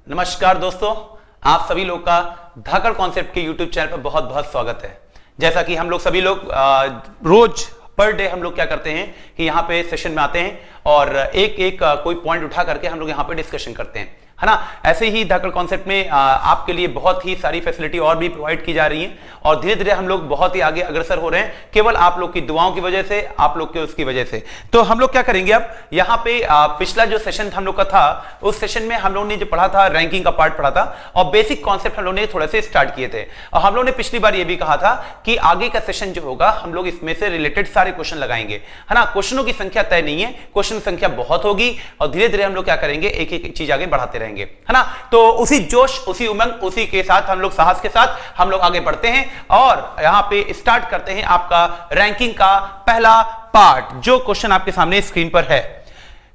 नमस्कार दोस्तों, आप सभी लोग का धाकड़ कॉन्सेप्ट के यूट्यूब चैनल पर बहुत बहुत स्वागत है। जैसा कि हम लोग सभी लोग रोज पर डे हम लोग क्या करते हैं कि यहाँ पे सेशन में आते हैं और एक एक कोई पॉइंट उठा करके हम लोग यहाँ पे डिस्कशन करते हैं, है ना। ऐसे ही धाकड़ कॉन्सेप्ट में आपके लिए बहुत ही सारी फैसिलिटी और भी प्रोवाइड की जा रही है और धीरे धीरे हम लोग बहुत ही आगे अग्रसर हो रहे हैं, केवल आप लोग की दुआओं की वजह से, आप लोग के उसकी वजह से। तो हम लोग क्या करेंगे अब यहाँ पे पिछला जो सेशन हम लोग का था, उस सेशन में हम लोग ने जो पढ़ा था रैंकिंग का पार्ट पढ़ा था और बेसिक कॉन्सेप्ट हम लोग ने थोड़े से स्टार्ट किए थे। और हम लोग ने पिछली बार ये भी कहा था कि आगे का सेशन जो होगा हम लोग इसमें से रिलेटेड सारे क्वेश्चन लगाएंगे, है ना। क्वेश्चनों की संख्या तय नहीं है, क्वेश्चन संख्या बहुत होगी और धीरे धीरे हम लोग क्या करेंगे, एक एक चीज आगे बढ़ाते रहेंगे, है ना। तो उसी जोश, उसी उमंग, उसी के साथ हम लोग साहस के साथ हम लोग आगे बढ़ते हैं और यहां पे स्टार्ट करते हैं आपका रैंकिंग का पहला पार्ट, जो क्वेश्चन आपके सामने स्क्रीन पर है।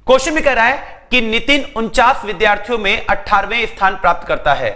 क्वेश्चन में कह रहा है कि नितिन 49 विद्यार्थियों में 18वें स्थान प्राप्त करता है,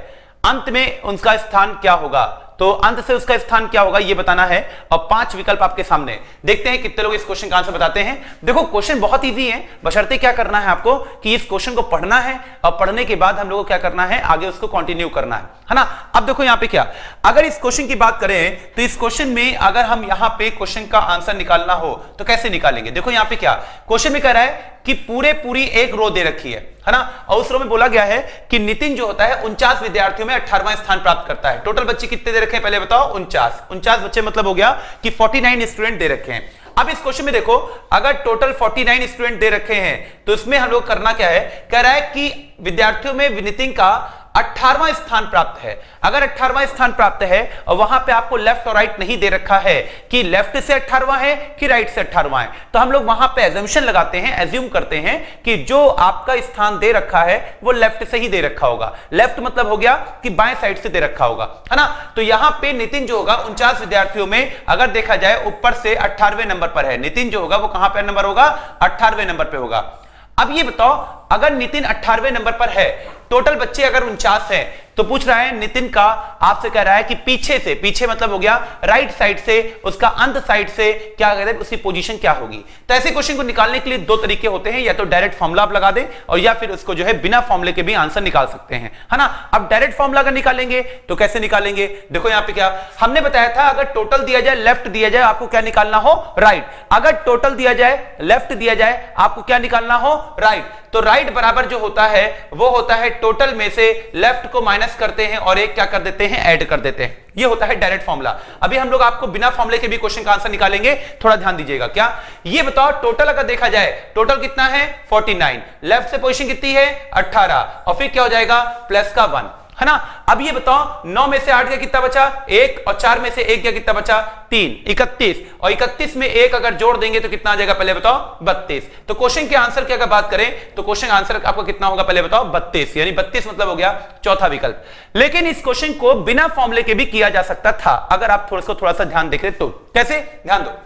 अंत में उनका स्थान क्या होगा। तो अंत से उसका स्थान क्या होगा ये बताना है और 5 विकल्प आपके सामने। देखते हैं कितने लोग इस क्वेश्चन का आंसर बताते हैं। देखो क्वेश्चन बहुत इजी है, बशर्ते क्या करना है आपको कि इस क्वेश्चन को पढ़ना है और पढ़ने के बाद हम लोगों को क्या करना है, आगे उसको कंटिन्यू करना है ना। अब देखो यहाँ पे क्या, अगर इस क्वेश्चन की बात करें तो इस क्वेश्चन में अगर हम यहाँ पे क्वेश्चन का आंसर निकालना हो तो कैसे निकालेंगे। देखो यहाँ पे क्या क्वेश्चन में कह रहा है कि पूरी एक रो दे रखी है ना, और उस रो में बोला गया है कि नितिन जो होता है 49 विद्यार्थियों में 18वां स्थान प्राप्त करता है। टोटल बच्चे कितने दे रखे हैं पहले बताओ, 49 बच्चे, मतलब हो गया कि 49 स्टूडेंट दे रखे हैं। अब इस क्वेश्चन में देखो, अगर टोटल 49 स्टूडेंट दे रखे हैं तो इसमें हम लोग करना क्या है, कह रहा है कि विद्यार्थियों में नितिन का 18वां स्थान प्राप्त है। अगर 18वां स्थान प्राप्त है और वहां पे आपको लेफ्ट और राइट नहीं दे रखा है कि लेफ्ट से 18वां है कि राइट से 18वां है, तो हम लोग वहां पे एजम्पशन लगाते हैं, एज्यूम करते हैं कि जो आपका स्थान दे रखा है वो लेफ्ट से ही दे रखा होगा। लेफ्ट मतलब हो गया कि बाएं साइड से दे रखा होगा, है ना। तो यहां पे नितिन जो होगा 49 विद्यार्थियों में अगर देखा जाए ऊपर से 18वें नंबर पर है। नितिन जो होगा वो कहां पर नंबर होगा, 18वें नंबर पे होगा। अब ये बताओ, अगर नितिन 18वें नंबर पर है, टोटल बच्चे अगर 49 है, तो पूछ रहा है नितिन का, आपसे कह रहा है कि पीछे से, पीछे मतलब हो गया राइट साइड से, उसका अंत साइड से क्या कहते हैं, उसकी पोजीशन क्या होगी। तो ऐसे क्वेश्चन को निकालने के लिए दो तरीके होते हैं, या तो डायरेक्ट फॉर्मूला आप लगा दें और या फिर उसको जो है बिना फॉर्मूले के भी आंसर निकाल सकते हैं, है ना। अब डायरेक्ट फॉर्मूला अगर निकालेंगे तो कैसे निकालेंगे, देखो यहां पे क्या हमने बताया था, अगर टोटल दिया जाए लेफ्ट दिया जाए आपको क्या निकालना हो, राइट। अगर टोटल दिया जाए लेफ्ट दिया जाए आपको क्या निकालना हो, राइट। तो राइट बराबर जो होता है वो होता है टोटल में से लेफ्ट को माइनस करते हैं और एक क्या कर देते हैं, ऐड कर देते हैं। ये होता है डायरेक्ट फॉर्मूला। अभी हम लोग आपको बिना फॉर्मूले के भी क्वेश्चन का आंसर निकालेंगे, थोड़ा ध्यान दीजिएगा। क्या ये बताओ, टोटल अगर देखा जाए टोटल कितना है 49, लेफ्ट से पोजीशन कितनी है 18 और फिर क्या हो जाएगा प्लस का 1, है ना। अब ये बताओ 9 में से 8 गया कितना बचा 1 और 4 में से 1 गया कितना बचा 3, 31 और 31 में 1 अगर जोड़ देंगे तो कितना आ जाएगा पहले बताओ 32। तो क्वेश्चन के आंसर की अगर बात करें तो क्वेश्चन आंसर आपका कितना होगा पहले बताओ 32, यानी 32 मतलब हो गया चौथा विकल्प। लेकिन इस क्वेश्चन को बिना फॉर्मूले के भी किया जा सकता था, अगर आप थोड़ा सा ध्यान देख रहे तो। कैसे, ध्यान दो,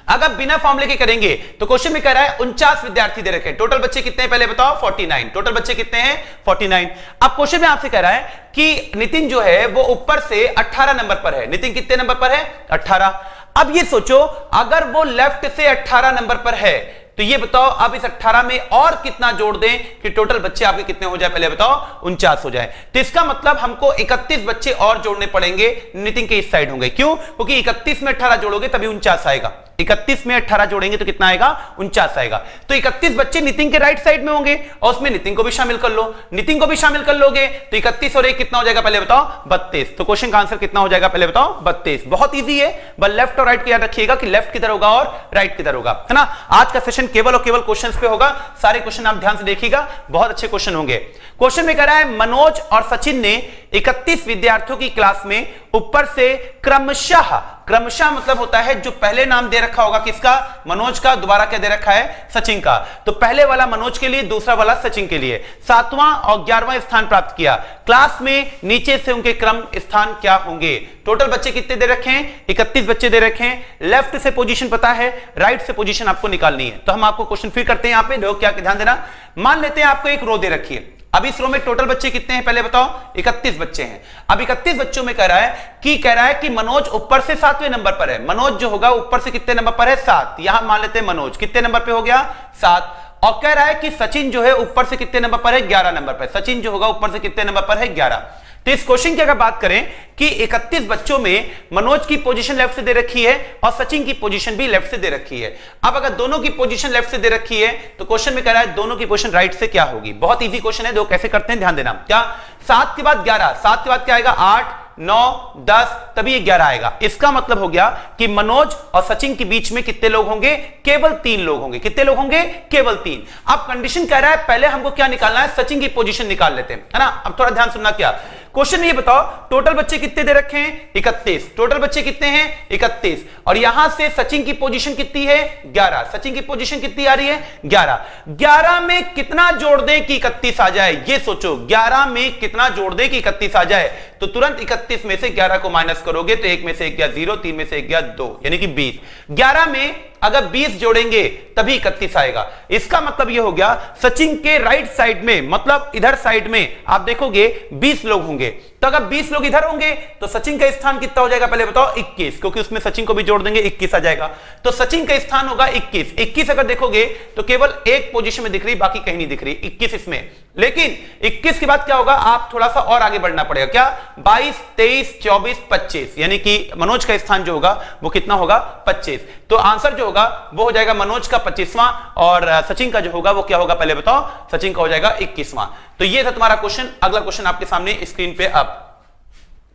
अगर बिना फॉर्मूले के करेंगे तो क्वेश्चन में कह रहा है 49 विद्यार्थी दे रखे हैं, टोटल बच्चे कितने हैं पहले बताओ 49, टोटल बच्चे कितने हैं 49। अब क्वेश्चन में आपसे कह रहा है कि नितिन जो है वो ऊपर से 18 नंबर पर है। नितिन कितने नंबर पर है 18। अब ये सोचो, अगर वो लेफ्ट से 18 नंबर पर है तो ये बताओ अब इस 18 में और कितना जोड़ दें कि टोटल बच्चे आपके कितने हो जाए पहले बताओ 49 हो जाए। तो इसका मतलब हमको 31 बच्चे और जोड़ने पड़ेंगे, नितिन के इस साइड होंगे। क्यों, क्योंकि 31 में 18 जोड़ोगे तभी 49 आएगा। 31 में 18 जोड़ेंगे तो कितना आएगा 49 आएगा। तो 31 बच्चे नितिन के राइट साइड में होंगे और उसमें नितिन को भी शामिल कर लो। नितिन को भी शामिल कर लोगे तो 31 और 1 कितना हो जाएगा पहले बताओ 32। तो क्वेश्चन का आंसर कितना हो जाएगा पहले बताओ 32। बहुत इजी है, बस लेफ्ट और राइट को याद रखिएगा कि लेफ्ट किधर होगा और राइट किधर होगा, है ना। आज का सेशन केवल और केवल क्वेश्चंस पे होगा, सारे क्वेश्चन आप ध्यान से देखिएगा, बहुत अच्छे क्वेश्चन होंगे। क्वेश्चन में कह रहा है मनोज और सचिन ने 31 विद्यार्थियों की क्लास में ऊपर से क्रमशः मतलब होता है जो पहले नाम दे रखा होगा किसका, मनोज का, दोबारा क्या दे रखा है सचिन का। तो पहले वाला मनोज के लिए, दूसरा वाला सचिन के लिए 7वां और 11वां स्थान प्राप्त किया। क्लास में नीचे से उनके क्रम स्थान क्या होंगे। टोटल बच्चे कितने दे रखे हैं 31 बच्चे दे रखे हैं। लेफ्ट से पोजीशन पता है, राइट से पोजीशन आपको निकालनी है। तो हम आपको क्वेश्चन फिर करते हैं, यहां पे लोग क्या ध्यान देना। मान लेते हैं आपको एक रो दे रखी है। अब इस रो में टोटल बच्चे कितने हैं पहले बताओ 31 बच्चे हैं। अब 31 बच्चों में कह रहा है कि मनोज ऊपर से 7वें नंबर पर है। मनोज जो होगा ऊपर से कितने नंबर पर है 7। यहां मान लेते हैं मनोज कितने नंबर पे हो गया 7। और कह रहा है कि सचिन जो है ऊपर से कितने नंबर पर है, 11 नंबर पर। सचिन जो होगा ऊपर से कितने नंबर पर है, 11। तो इस क्वेश्चन की अगर बात करें कि 31 बच्चों में मनोज की पोजीशन लेफ्ट से दे रखी है और सचिन की पोजीशन भी लेफ्ट से दे रखी है। अब अगर दोनों की पोजीशन लेफ्ट से दे रखी है तो क्वेश्चन में कह रहा है दोनों की पोजीशन राइट से क्या होगी। बहुत इजी क्वेश्चन है, दो कैसे करते हैं ध्यान देना। क्या 7 के बाद 11, 7 के बाद क्या आएगा, 8, 9, 10, तभी ये 11 आएगा। इसका मतलब हो गया कि मनोज और सचिन के बीच में कितने लोग होंगे, केवल 3 लोग होंगे। कितने लोग होंगे, केवल 3। अब कंडीशन कह रहा है पहले हमको क्या निकालना है, सचिन की पोजीशन निकाल लेते हैं, है ना। अब थोड़ा ध्यान सुनना। क्या क्वेश्चन ये बताओ, टोटल बच्चे कितने दे रखे हैं, 31। टोटल बच्चे कितने हैं, 31। और यहां से सचिन की पोजीशन कितनी है, 11। सचिन की पोजीशन कितनी आ रही है, 11। 11 में कितना जोड़ दें कि 31 आ जाए, ये सोचो। 11 में कितना जोड़ दें कि 31 आ जाए, तो तुरंत 31 में से 11 को माइनस करोगे तो 1 में से 1 गया 0, 3 में से 1 गया 2, यानी कि 20। 11 में अगर 20 जोड़ेंगे तभी 31 आएगा। इसका मतलब यह हो गया सचिन के राइट साइड में, मतलब इधर साइड में आप देखोगे 20 लोग होंगे। तो अगर 20 लोग इधर होंगे तो सचिन का स्थान कितना हो जाएगा, पहले बताओ, 21, क्योंकि उसमें सचिन को भी जोड़ देंगे, 21 आ जाएगा। तो सचिन का स्थान होगा 21। 21 अगर देखोगे तो केवल एक पोजीशन में दिख रही, बाकी कहीं नहीं दिख रही, 21 इसमें। लेकिन 21 के बाद क्या होगा, आप थोड़ा सा और आगे बढ़ना पड़ेगा। क्या, 22, 23, 24, 25, यानी कि मनोज का स्थान जो होगा वो कितना होगा, 25। तो आंसर जो होगा वो हो जाएगा मनोज का 25वां और सचिन का जो होगा वो क्या होगा, पहले बताओ, सचिन का हो जाएगा 21वां। तो ये था तुम्हारा क्वेश्चन। अगला क्वेश्चन आपके सामने स्क्रीन पे, अब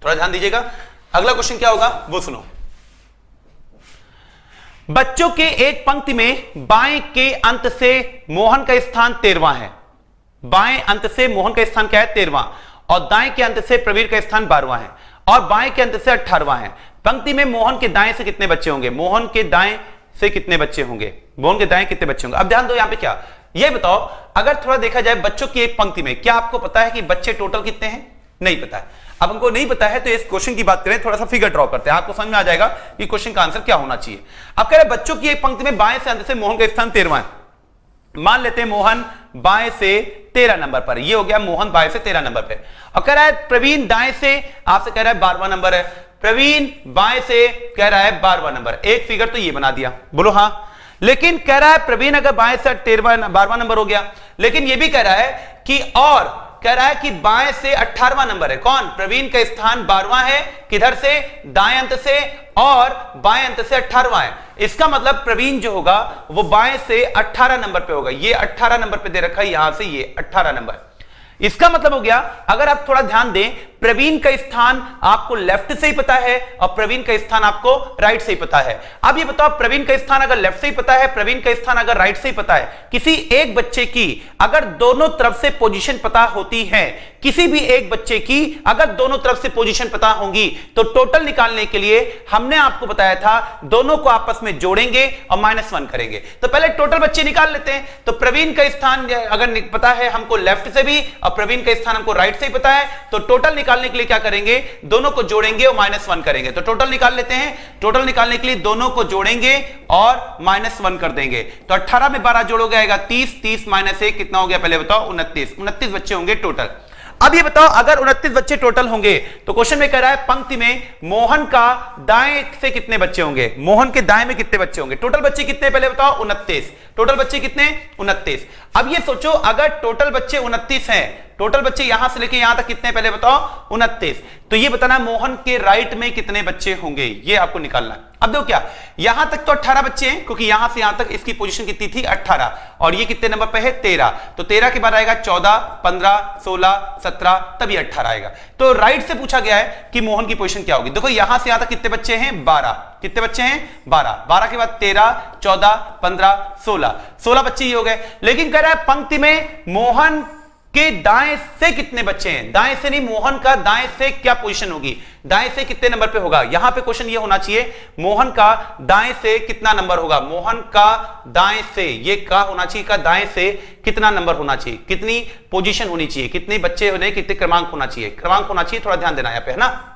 थोड़ा ध्यान दीजिएगा। अगला क्वेश्चन क्या होगा वो सुनो। बच्चों के एक पंक्ति में बाएं के अंत से मोहन का स्थान 13वां है। बाएं अंत से मोहन का स्थान क्या है, 13वां, और दाएं के अंत से प्रवीर का स्थान 12वां है, और बाएं के अंत से 18वां है। पंक्ति में मोहन के दाएं से कितने बच्चे होंगे, मोहन के दाएं से कितने बच्चे होंगे, मोहन के दाएं कितने बच्चे होंगे। अब ध्यान दो यहां पे, क्या ये बताओ, अगर थोड़ा देखा जाए बच्चों की एक पंक्ति में, क्या आपको पता है कि बच्चे टोटल कितने हैं, नहीं पता है। अब हमको नहीं पता है तो इस क्वेश्चन की बात करें, थोड़ा सा फिगर ड्रॉ करते हैं, आपको समझ में आ जाएगा कि क्वेश्चन का आंसर क्या होना चाहिए। अब कह रहे बच्चों की एक पंक्ति में बाएं से अंत से मोहन का स्थान 13वां है। मान लेते हैं मोहन बाएं से 13 नंबर पर, ये हो गया मोहन बाएं से 13 नंबर पे। और कह रहा है प्रवीण दाएं से, आपसे कह रहा है 12वां नंबर है, प्रवीण बाएं से कह रहा है 12वां नंबर। एक फिगर तो ये बना दिया, बोलो हाँ। लेकिन कह रहा है प्रवीण अगर बाएं से 12वां नंबर हो गया, लेकिन ये भी कह रहा है कि, और कह रहा है कि बाएं से 18वां नंबर है। कौन, प्रवीण का स्थान 12वां है, किधर से, दाएं अंत से, और बाएं अंत से 18वां है। इसका मतलब प्रवीण जो होगा वो बाएं से 18 नंबर पे होगा। ये 18 नंबर पे दे रखा है, यहां से ये 18 नंबर। इसका मतलब हो गया, अगर आप थोड़ा ध्यान दें, प्रवीण का स्थान आपको लेफ्ट से ही पता है और प्रवीण का स्थान आपको राइट से ही पता है। अब ये बताओ, प्रवीण का स्थान अगर लेफ्ट से ही पता है, प्रवीण का स्थान अगर राइट से ही पता है, किसी एक बच्चे की अगर दोनों तरफ से पोजीशन पता होती है, किसी भी एक बच्चे की अगर दोनों तरफ से पोजीशन पता होंगी, तो टोटल निकालने के लिए हमने आपको बताया था दोनों को आपस में जोड़ेंगे और -1 करेंगे। तो पहले टोटल बच्चे निकाल लेते हैं। तो प्रवीण का स्थान अगर पता है हमको लेफ्ट से भी और प्रवीण का स्थान हमको राइट से ही पता है, तो टोटल निकालने के लिए क्या करेंगे, दोनों को जोड़ेंगे और -1 करेंगे। तो टोटल निकाल लेते हैं। टोटल निकालने के लिए दोनों को जोड़ेंगे और -1 कर देंगे। तो 18 में 12 जोड़ोगे आएगा 30, 30 - 1 कितना हो गया, पहले बताओ, 29। 29 बच्चे होंगे टोटल। अब ये बताओ, अगर 29 बच्चे टोटल होंगे तो क्वेश्चन में कह रहा है पंक्ति में मोहन का दाएं से कितने बच्चे होंगे, मोहन के दाएं में कितने बच्चे होंगे। टोटल बच्चे कितने, पहले बताओ, 29। टोटल बच्चे कितने, 29। अब ये सोचो, अगर टोटल बच्चे 29 हैं, टोटल बच्चे यहां से लेके यहां तक कितने, पहले बताओ, 29। तो ये बताना मोहन के राइट में कितने बच्चे होंगे, ये आपको निकालना है। अब देखो क्या, यहां तक तो 18 बच्चे हैं, क्योंकि यहां से यहां तक इसकी पोजीशन कितनी थी, 18, और ये कितने नंबर पे है, 13। तो 13 के बाद आएगा 14, 15, 16, 17, तभी 18 आएगा। तो राइट से पूछा गया है कि मोहन की पोजीशन क्या होगी। देखो यहां से यहां तक कितने बच्चे हैं, 12। कितने बच्चे हैं, 12। 12 के बाद 13, 14, 15, 16, 16 बच्चे ही हो गए। लेकिन कह रहा है पंक्ति में मोहन के दाएं से कितने बच्चे हैं, दाएं से नहीं, मोहन का दाएं से क्या पोजीशन होगी, दाएं से कितने नंबर पे होगा। यहां पे क्वेश्चन ये होना चाहिए, मोहन का दाएं से कितना नंबर होगा, मोहन का दाएं से, ये का होना चाहिए, का दाएं से कितना नंबर होना चाहिए, कितनी पोजीशन होनी चाहिए, कितने बच्चे होने, कितने क्रमांक होना चाहिए, क्रमांक होना चाहिए, थोड़ा ध्यान देना यहां पे, है ना।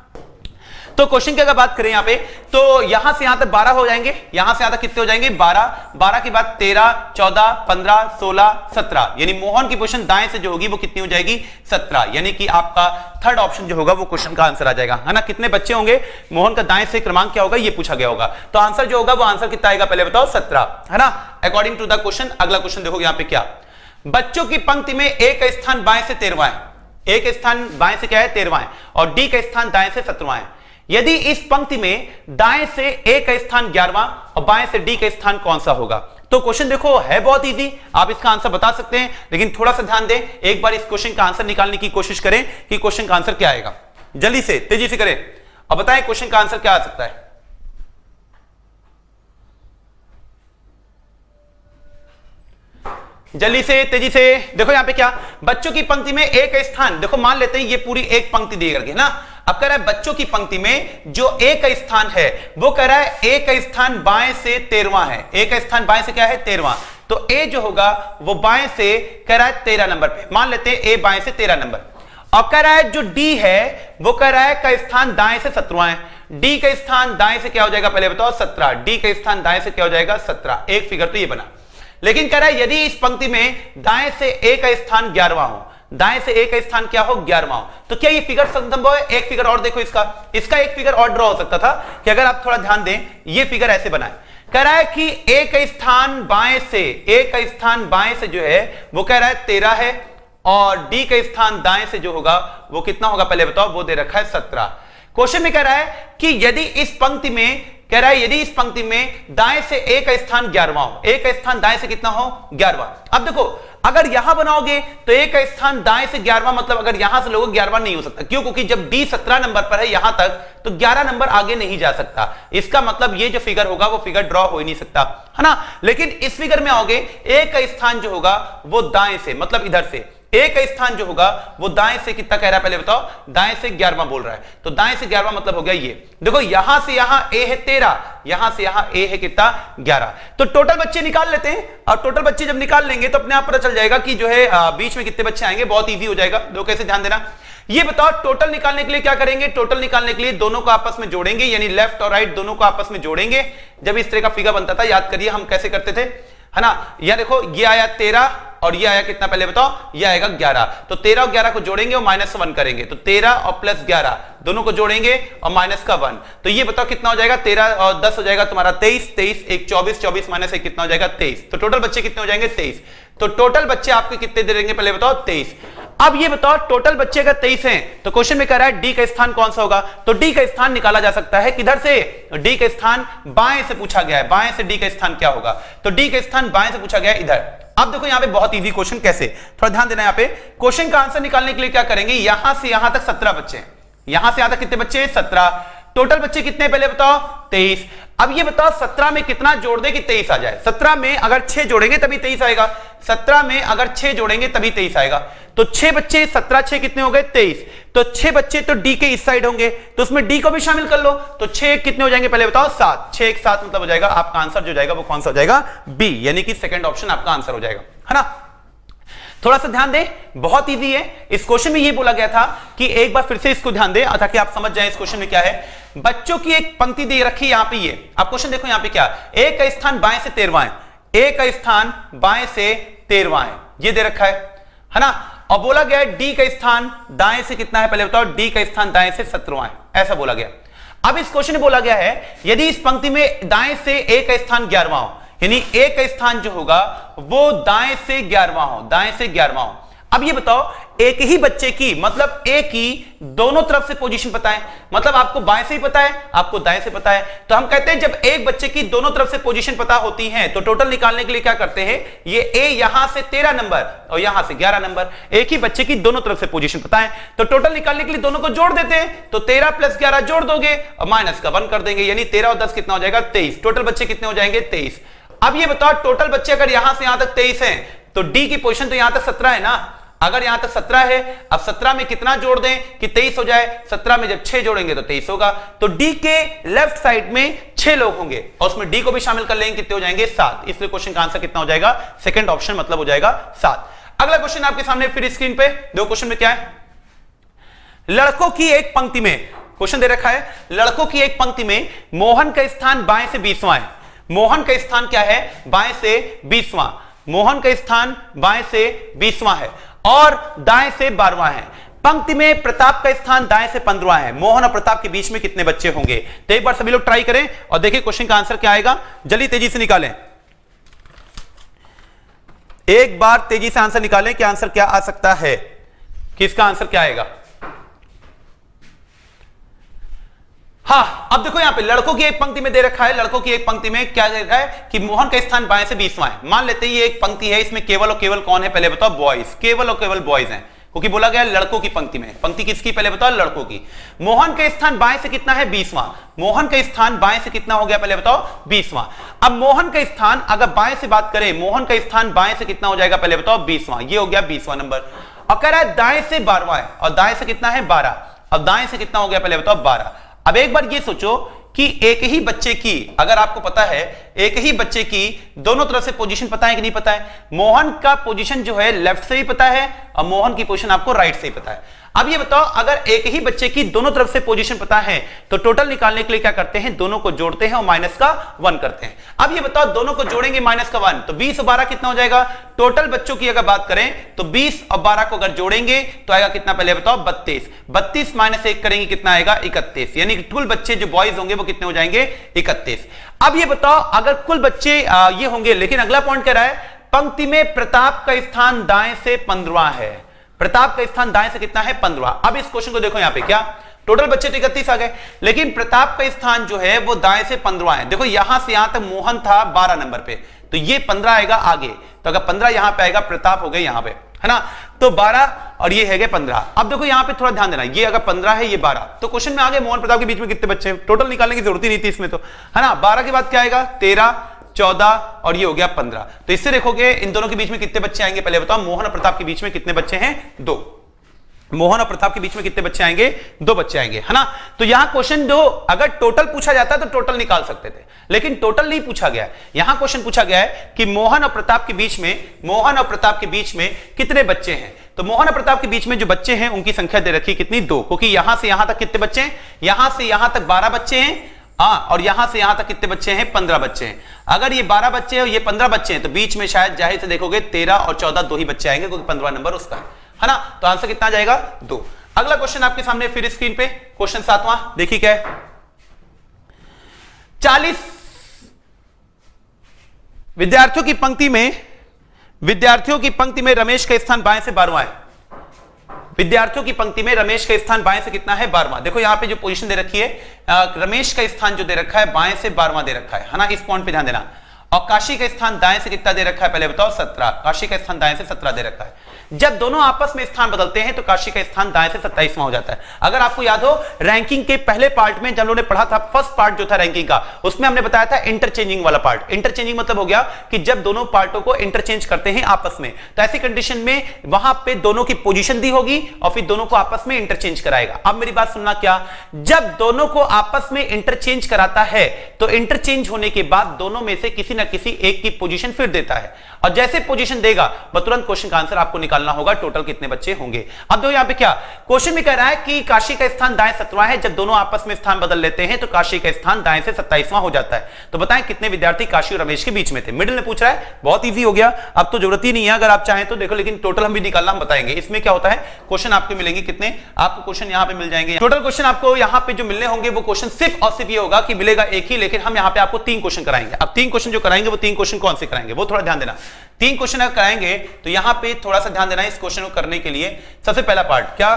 तो क्वेश्चन की अगर बात करें यहां पे, तो यहां से यहां तक 12 हो जाएंगे, यहां से यहां तक कितने हो जाएंगे 12, 12 के बाद 13, 14, 15, 16, 17, यानी मोहन की पोजीशन दाएं से जो होगी वो कितनी हो जाएगी 17, यानी कि आपका थर्ड ऑप्शन जो होगा वो क्वेश्चन का आंसर आ जाएगा, है ना। कितने बच्चे होंगे, मोहन का दाएं से क्रमांक क्या होगा ये पूछा गया होगा, तो आंसर जो होगा वो आंसर कितना आएगा पहले बताओ 17, है ना, अकॉर्डिंग टू द क्वेश्चन। अगला क्वेश्चन देखो यहां पे क्या, बच्चों की पंक्ति में ए का स्थान बाएं से 13वां है, ए का स्थान बाएं से क्या है 13वां है, और डी का स्थान दाएं से 17वां है। यदि इस पंक्ति में दाएं से ए का स्थान 11वां और बाएं से डी का स्थान कौन सा होगा। तो क्वेश्चन देखो है बहुत इजी, आप इसका आंसर बता सकते हैं, लेकिन थोड़ा सा ध्यान दें, एक बार इस क्वेश्चन का आंसर निकालने की कोशिश करें कि क्वेश्चन का आंसर क्या आएगा। जल्दी से तेजी से करें और बताएं क्वेश्चन का आंसर क्या आ सकता है। जल्दी से तेजी से देखो यहां पे क्या, बच्चों की पंक्ति में ए का स्थान, देखो मान लेते हैं ये पूरी एक पंक्ति दी करके ना, अब कह रहा है बच्चों की पंक्ति में जो ए का स्थान है वो कह रहा है ए का स्थान बाएं से 13वां है, ए का स्थान बाएं से क्या है 13वां, तो ए जो होगा वो बाएं से कह रहा है 13 नंबर पे, मान लेते हैं ए बाएं से 13 नंबर। अब कह रहा है जो डी है वो कह रहा है का स्थान दाएं से 17वां है, डी का स्थान दाएं से क्या हो जाएगा पहले बताओ 17, डी का स्थान दाएं से क्या हो जाएगा 17, एक फिगर तो ये बना। लेकिन कह रहा है यदि इस पंक्ति में दाएं से ए का स्थान 11वां हो, दाएं से ए का स्थान क्या हो 11वां हो, तो क्या ये फिगर संभव है। एक फिगर और देखो, इसका एक फिगर और ड्रॉ हो सकता था कि अगर आप थोड़ा ध्यान दें, ये फिगर ऐसे बनाए, कह रहा है कि ए का स्थान बाएं से, ए का स्थान बाएं से जो है वो कह रहा है 13 है, और डी का स्थान दाएं से जो होगा वो कितना होगा पहले बताओ, वो दे रखा है 17। क्वेश्चन में कह रहा है कि यदि इस पंक्ति में, कह रहा है यदि इस पंक्ति में दाएं से ए का स्थान 11वां हो, ए का स्थान दाएं से कितना हो 11वां। अब देखो अगर यहां बनाओगे तो ए का स्थान दाएं से 11वां, मतलब अगर यहां से लोगे 11वां नहीं हो सकता, क्यों, क्योंकि जब डी 17 नंबर पर है यहां तक, तो 11 नंबर आगे नहीं जा सकता, इसका मतलब ये जो फिगर होगा वो फिगर ड्रॉ हो ही नहीं सकता, है ना। लेकिन इस फिगर में आओगे ए का स्थान जो होगा वो दाएं से, मतलब इधर से ए का स्थान जो होगा वो दाएं से कितना कह रहा है पहले बताओ, दाएं से 11वां बोल रहा है, तो दाएं से 11वां मतलब हो गया ये, देखो यहां से यहां ए है 13, यहां से यहां ए है कितना 11, तो टोटल बच्चे निकाल लेते हैं। और टोटल बच्चे जब निकाल लेंगे तो अपने आप पता चल जाएगा कि जो है बीच में कितने बच्चे आएंगे, बहुत ईजी हो जाएगा। दो कैसे ध्यान देना, ये बताओ टोटल निकालने के लिए क्या करेंगे, टोटल निकालने के लिए दोनों को आपस में जोड़ेंगे, यानी लेफ्ट और राइट दोनों को आपस में जोड़ेंगे। जब इस तरह का फिगर बनता था, याद करिए हम कैसे करते थे, है ना, यह देखो ये आया 13 और ये आया कितना पहले बताओ, ये आएगा 11, तो 13 और 11 को जोड़ेंगे और -1 करेंगे, तो 13 और +11 दोनों को जोड़ेंगे और माइनस का 1, तो ये बताओ कितना हो जाएगा, 13 और 10 हो जाएगा तुम्हारा 23, 23 एक 24, 24 -1 कितना हो जाएगा 23, तो टोटल बच्चे कितने हो जाएंगे 23। तो टोटल बच्चे आपके कितने दे देंगे पहले बताओ 23। अब ये बताओ टोटल बच्चे अगर 23 हैं तो क्वेश्चन में कह रहा है डी का स्थान कौन सा होगा, तो डी का स्थान निकाला जा सकता है किधर से, डी का स्थान बाएं से पूछा गया है, बाएं से डी का स्थान क्या होगा, तो डी का स्थान बाएं से पूछा गया है इधर। अब देखो यहां पे बहुत इजी क्वेश्चन, कैसे, थोड़ा ध्यान देना, यहां पे क्वेश्चन का आंसर निकालने के लिए क्या करेंगे, यहां से यहां तक 17 बच्चे हैं, यहां से यहां तक कितने बच्चे हैं 17, टोटल बच्चे कितने पहले बताओ 23। अब ये बताओ 17 में कितना जोड़ दे कि 23 आ जाए, 17 में अगर 6 जोड़ेंगे तभी 23 आएगा, 17 में अगर 6 जोड़ेंगे तभी 23 आएगा, तो 6 बच्चे 17 6 कितने हो गए 23, तो 6 बच्चे तो डी के इस साइड होंगे, तो उसमें डी को भी शामिल कर लो, तो 6 कितने हो जाएंगे पहले बताओ 7, 6 एक 7 मतलब हो जाएगा आपका आंसर जो जाएगा वो कौन सा हो जाएगा बी, यानी कि सेकंड ऑप्शन आपका आंसर हो जाएगा, है ना। थोड़ा सा ध्यान दें, बहुत इजी है। इस क्वेश्चन में ये बोला गया था कि एक बार फिर से इसको ध्यान दें ताकि आप समझ जाएं इस क्वेश्चन में क्या है। बच्चों की एक पंक्ति दे रखी है यहां पे, ये आप क्वेश्चन देखो यहां पे क्या, ए का स्थान बाएं से 13वां है, ए का स्थान बाएं से 13वां है, ये दे रखा है ना। और बोला गया है डी का स्थान दाएं से कितना है पहले बताओ, डी का स्थान दाएं से 17वां है, ऐसा बोला गया। अब इस क्वेश्चन में बोला गया है यदि इस पंक्ति में दाएं से ए का स्थान 11वां हो, यानी ए का स्थान जो होगा वो दाएं से 11वां हो, दाएं से 11वां हो। अब ये बताओ एक ही बच्चे की, मतलब ए की दोनों तरफ से पोजीशन पता है, मतलब आपको बाएं से ही पता है, आपको दाएं से पता है, तो हम कहते हैं जब एक बच्चे की दोनों तरफ से पोजीशन पता होती है तो टोटल निकालने के लिए क्या करते हैं, ये ए यहां से 13 नंबर और यहां से 11 नंबर, एक ही बच्चे की दोनों तरफ से पोजीशन पता है, तो टोटल निकालने के लिए दोनों को जोड़ देते हैं, तो 13 + 11 जोड़ दोगे और माइनस का 1 कर देंगे, यानी 13 और 10 कितना हो जाएगा 23, टोटल बच्चे कितने हो जाएंगे 23। अब ये बताओ टोटल बच्चे अगर यहां से यहां तक 23 हैं तो डी की पोजीशन तो यहां तक 17 है ना, अगर यहां तक 17 है, अब 17 में कितना जोड़ दें कि 23 हो जाए, 17 में जब 6 जोड़ेंगे तो 23 होगा, तो डी के लेफ्ट साइड में 6 लोग होंगे और उसमें डी को भी शामिल कर लेंगे, कितने हो जाएंगे 7, इसलिए क्वेश्चन का आंसर कितना हो जाएगा सेकंड ऑप्शन मतलब हो जाएगा 7। अगला क्वेश्चन आपके सामने फिर स्क्रीन पे, दो क्वेश्चन में क्या है, लड़कों की एक पंक्ति में क्वेश्चन दे रखा है लड़कों की एक पंक्ति में मोहन का स्थान बाएं से 20वां है। मोहन का स्थान क्या है? बाएं से 20वां। मोहन का स्थान बाएं से 20वां है और दाएं से 12वां है। पंक्ति में प्रताप का स्थान दाएं से 15वां है। मोहन और प्रताप के बीच में कितने बच्चे होंगे? तो एक बार सभी लोग ट्राई करें और देखिए क्वेश्चन का आंसर क्या आएगा। जल्दी तेजी से निकालें, एक बार तेजी से आंसर निकालें कि आंसर क्या आ सकता है, किसका आंसर क्या आएगा। हाँ, अब देखो यहां पे लड़कों की एक पंक्ति में दे रखा है, लड़कों की एक पंक्ति में क्या दे रखा है कि मोहन का स्थान बाएं से 20वां है। मान लेते हैं ये एक पंक्ति है, इसमें केवल और केवल कौन है पहले बताओ? बॉयज, केवल और केवल बॉयज हैं, क्योंकि बोला गया लड़कों की पंक्ति में। पंक्ति किसकी पहले बताओ? लड़कों की। मोहन का स्थान बाएं से कितना है? 20वां। मोहन का स्थान बाएं से कितना हो गया पहले बताओ? 20वां। अब मोहन का स्थान अगर बाएं से बात करें, मोहन का स्थान बाएं से कितना हो जाएगा पहले बताओ? 20वां। ये हो गया 20वां नंबर। और कह रहा है दाएं से 12वां है और दाएं से कितना है? 12। अब दाएं से कितना हो गया पहले बताओ? 12। अब एक बार ये सोचो कि एक ही बच्चे की, अगर आपको पता है एक ही बच्चे की दोनों तरफ से पोजीशन पता है कि नहीं पता है? मोहन का पोजीशन जो है लेफ्ट से ही पता है और मोहन की पोजीशन आपको राइट से ही पता है। अब ये बताओ अगर एक ही बच्चे की दोनों तरफ से पोजीशन पता है तो टोटल निकालने के लिए क्या करते हैं? दोनों को जोड़ते हैं और माइनस का 1 करते हैं। अब ये बताओ दोनों को जोड़ेंगे माइनस का 1 तो 20 और 12 कितना हो जाएगा? टोटल बच्चों की अगर बात करें तो 20 और 12 को अगर जोड़ेंगे तो आएगा कितना पहले बताओ? 32। 32 माइनस 1 करेंगे कितना आएगा? 31। यानी कुल बच्चे जो बॉयज होंगे वो कितने हो जाएंगे? 31। अब ये बताओ अगर कुल बच्चे ये होंगे, लेकिन अगला पॉइंट कह रहा है पंक्ति में प्रताप का स्थान दाएं से 15वां है। प्रताप का स्थान दाएं से कितना है? 15वां। अब इस क्वेश्चन को देखो यहां पे क्या टोटल बच्चे तो 31 आ गए, लेकिन प्रताप का स्थान जो है वो दाएं से 15वां है। देखो यहां से यहां तक मोहन था 12 नंबर पे, तो ये 15 आएगा आगे, तो अगर 15 यहां पे आएगा, प्रताप हो गए यहां पे, है ना? तो 12 और ये है 15। अब देखो यहां पे थोड़ा ध्यान देना, ये अगर 15 है ये 12, तो क्वेश्चन में आगे मोहन प्रताप के बीच में कितने बच्चे हैं? टोटल निकालने की जरूरत ही नहीं थी इसमें तो, है ना? 12 के बाद क्या आएगा? 13, 14 और ये हो गया 15। तो इससे देखोगे इन दोनों के बीच में कितने बच्चे आएंगे पहले बताओ? मोहन और प्रताप के बीच में कितने बच्चे हैं? 2। मोहन और प्रताप के बीच में कितने बच्चे आएंगे? 2 बच्चे आएंगे, है ना? तो यहां क्वेश्चन जो अगर टोटल पूछा जाता तो टोटल निकाल सकते थे, लेकिन टोटल नहीं पूछा गया। यहां क्वेश्चन पूछा गया है कि मोहन और प्रताप के बीच में कितने बच्चे हैं। तो मोहन और प्रताप के बीच में जो बच्चे हैं उनकी संख्या दे रखी कितनी? 2, क्योंकि यहां से यहां तक कितने बच्चे हैं? यहां से यहां तक 12 बच्चे हैं, और यहां से यहां तक कितने बच्चे हैं? 15 बच्चे हैं। अगर ये 12 बच्चे हैं और ये 15 बच्चे हैं तो बीच में शायद जाहिर से देखोगे 13 और 14 2 ही बच्चे आएंगे, क्योंकि 15वां नंबर उसका है ना? तो आंसर कितना जाएगा? 2। अगला क्वेश्चन आपके सामने फिर स्क्रीन पे, क्वेश्चन 7वां देखिए क्या है। 40 विद्यार्थियों की पंक्ति में रमेश का स्थान बाएं से 12वां है। विद्यार्थियों की पंक्ति में रमेश का स्थान बाएं से कितना है? 12वां। देखो यहां पे जो पोजीशन दे रखी है, रमेश का स्थान जो दे रखा है बाएं से 12वां दे रखा है ना? इस पॉइंट पे ध्यान देना। और काशी का स्थान दाएं से कितना दे रखा है पहले बताओ? 17। काशी का स्थान दाएं से 17 दे रखा है। जब दोनों आपस में स्थान बदलते हैं तो काशी का स्थान दाएं से 27वां हो जाता है। अगर आपको याद हो रैंकिंग के पहले पार्ट में जब लोगों ने पढ़ा था, फर्स्ट पार्ट जो था रैंकिंग का, उसमें हमने बताया था इंटरचेंजिंग वाला पार्ट। इंटरचेंजिंग मतलब हो गया कि जब दोनों पार्टों को इंटरचेंज करते हैं आपस में, तो ऐसी कंडीशन में वहां पे दोनों की पोजीशन दी होगी और फिर दोनों को आपस में इंटरचेंज कराएगा। अब मेरी बात सुनना, क्या जब दोनों को आपस में इंटरचेंज कराता है तो इंटरचेंज होने के बाद दोनों में से किसी ना किसी एक की पोजीशन फिर देता है, और जैसे पोजीशन देगा तुरंत क्वेश्चन का आंसर आपको निकालना होगा टोटल कितने बच्चे होंगे। अब दो यहां पे क्या क्वेश्चन में कह रहा है कि काशी का स्थान दाएं 17वां है, जब दोनों आपस में स्थान बदल लेते हैं तो काशी का स्थान दाएं से 27वां हो जाता है। तो बताएं कितने विद्यार्थी काशी और रमेश के बीच में थे। मिडिल में पूछ रहा है, बहुत इजी हो गया, अब तो जरूरत ही नहीं है, अगर आप चाहें तो देखो, लेकिन टोटल हम भी निकालना हम बताएंगे। इसमें क्या होता है, क्वेश्चन आपको मिलेंगे कितने, आपको क्वेश्चन यहां पे मिल जाएंगे। टोटल क्वेश्चन आपको यहां पे जो मिलने होंगे वो क्वेश्चन सिर्फ और सिर्फ ये होगा कि मिलेगा एक ही, लेकिन हम यहां पे आपको 3 क्वेश्चन कराएंगे। अब 3 क्वेश्चन जो कराएंगे वो 3 क्वेश्चन कौन से कराएंगे वो थोड़ा ध्यान देना। 3 क्वेश्चन अगर कराएंगे तो यहां पे थोड़ा सा ध्यान देना इस क्वेश्चन को करने के लिए। सबसे पहला पार्ट क्या,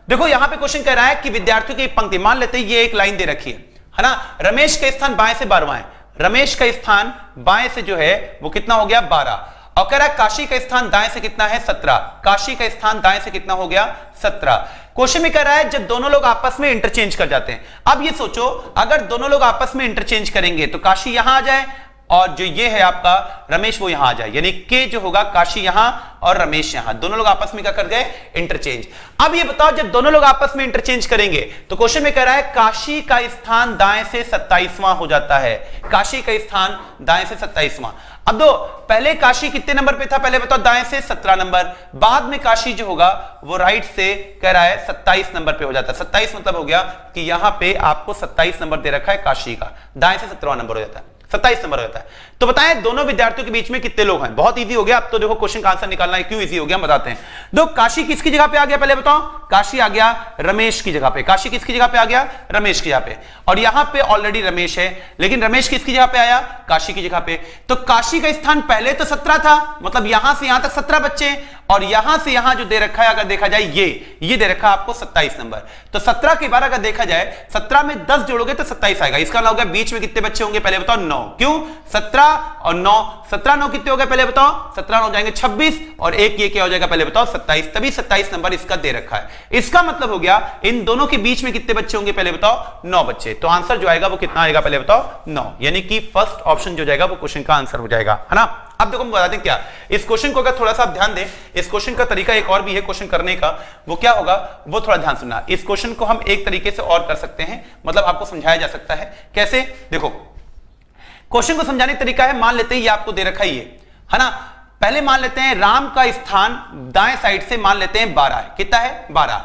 देखो यहां पे क्वेश्चन कह रहा है कि विद्यार्थियों की एक पंक्ति, मान लेते हैं ये एक लाइन दे रखी है ना, रमेश का स्थान बाएं से 12वां है, रमेश का स्थान बाएं से जो है वो कितना हो गया 12, और कह रहा है काशी का स्थान दाएं से कितना है 17, काशी का स्थान दाएं से कितना हो गया 17। क्वेश्चन में कह रहा है जब दोनों लोग आपस में इंटरचेंज कर जाते हैं। अब ये सोचो अगर दोनों लोग आपस में इंटरचेंज करेंगे तो काशी यहां आ जाए और जो ये है आपका रमेश वो यहां आ जाए, यानी के जो होगा काशी यहां और रमेश यहां, दोनों लोग आपस में क्या कर गए इंटरचेंज। अब ये बताओ जब दोनों लोग आपस में इंटरचेंज करेंगे तो क्वेश्चन में कह रहा है काशी का स्थान दाएं से 27वां हो जाता है, काशी का स्थान दाएं से 27वां। अब दो पहले काशी कितने नंबर पे था पहले बताओ, दाएं से 17 नंबर, बाद में काशी जो होगा वो राइट से कह रहा है 27 नंबर पे हो जाता है। 27 मतलब हो गया कि यहां पे आपको 27 नंबर दे रखा है काशी का, दाएं से 17वां नंबर हो जाता है, 27 नंबर होता है। तो बताएं दोनों विद्यार्थियों के बीच में कितने लोग हैं। बहुत इजी हो गया, अब तो देखो क्वेश्चन का आंसर निकालना है, क्यों इजी हो गया हम बताते हैं। दो काशी किसकी जगह पे आ गया पहले बताओ, काशी आ गया रमेश की जगह पे, काशी किसकी जगह पे आ गया रमेश की जगह पे, और यहां पे ऑलरेडी रमेश है, लेकिन रमेश किसकी जगह पे आया काशी की जगह पे। तो काशी का स्थान पहले तो 17 था, मतलब यहां से यहां तक 17 बच्चे, और यहां से यहां जो दे रखा है अगर देखा जाए ये दे रखा है आपको 27 नंबर। तो 17 के बाद अगर देखा जाए 17 में 10 जोड़ोगे तो 27 आएगा, इसका मतलब होगा बीच में कितने बच्चे होंगे पहले बताओ 9, क्यों 17 और 9, 17 9 कितने हो गए पहले बताओ, 17 हो जाएंगे 26, और एक ये क्या हो जाएगा पहले बताओ 27, तभी 27 नंबर इसका दे रखा है। इसका मतलब हो गया इन दोनों के बीच में कितने बच्चे होंगे पहले बताओ 9 बच्चे। तो आंसर जो आएगा वो कितना आएगा पहले बताओ 9, यानी कि फर्स्ट ऑप्शन जो जाएगा वो क्वेश्चन का आंसर हो जाएगा, है ना। अब देखो हम बता दें क्या इस क्वेश्चन को, अगर थोड़ा सा आप ध्यान दें, इस क्वेश्चन का तरीका एक और भी है क्वेश्चन करने का, वो क्या होगा वो थोड़ा ध्यान सुनना। इस क्वेश्चन को हम एक तरीके से और कर सकते हैं, मतलब आपको समझाया जा सकता है कैसे। देखो क्वेश्चन को समझाने का तरीका है, मान लेते हैं ये आपको दे रखा ही है ना। पहले मान लेते हैं राम का स्थान दाएं साइड से मान लेते हैं 12 है, कितना है 12,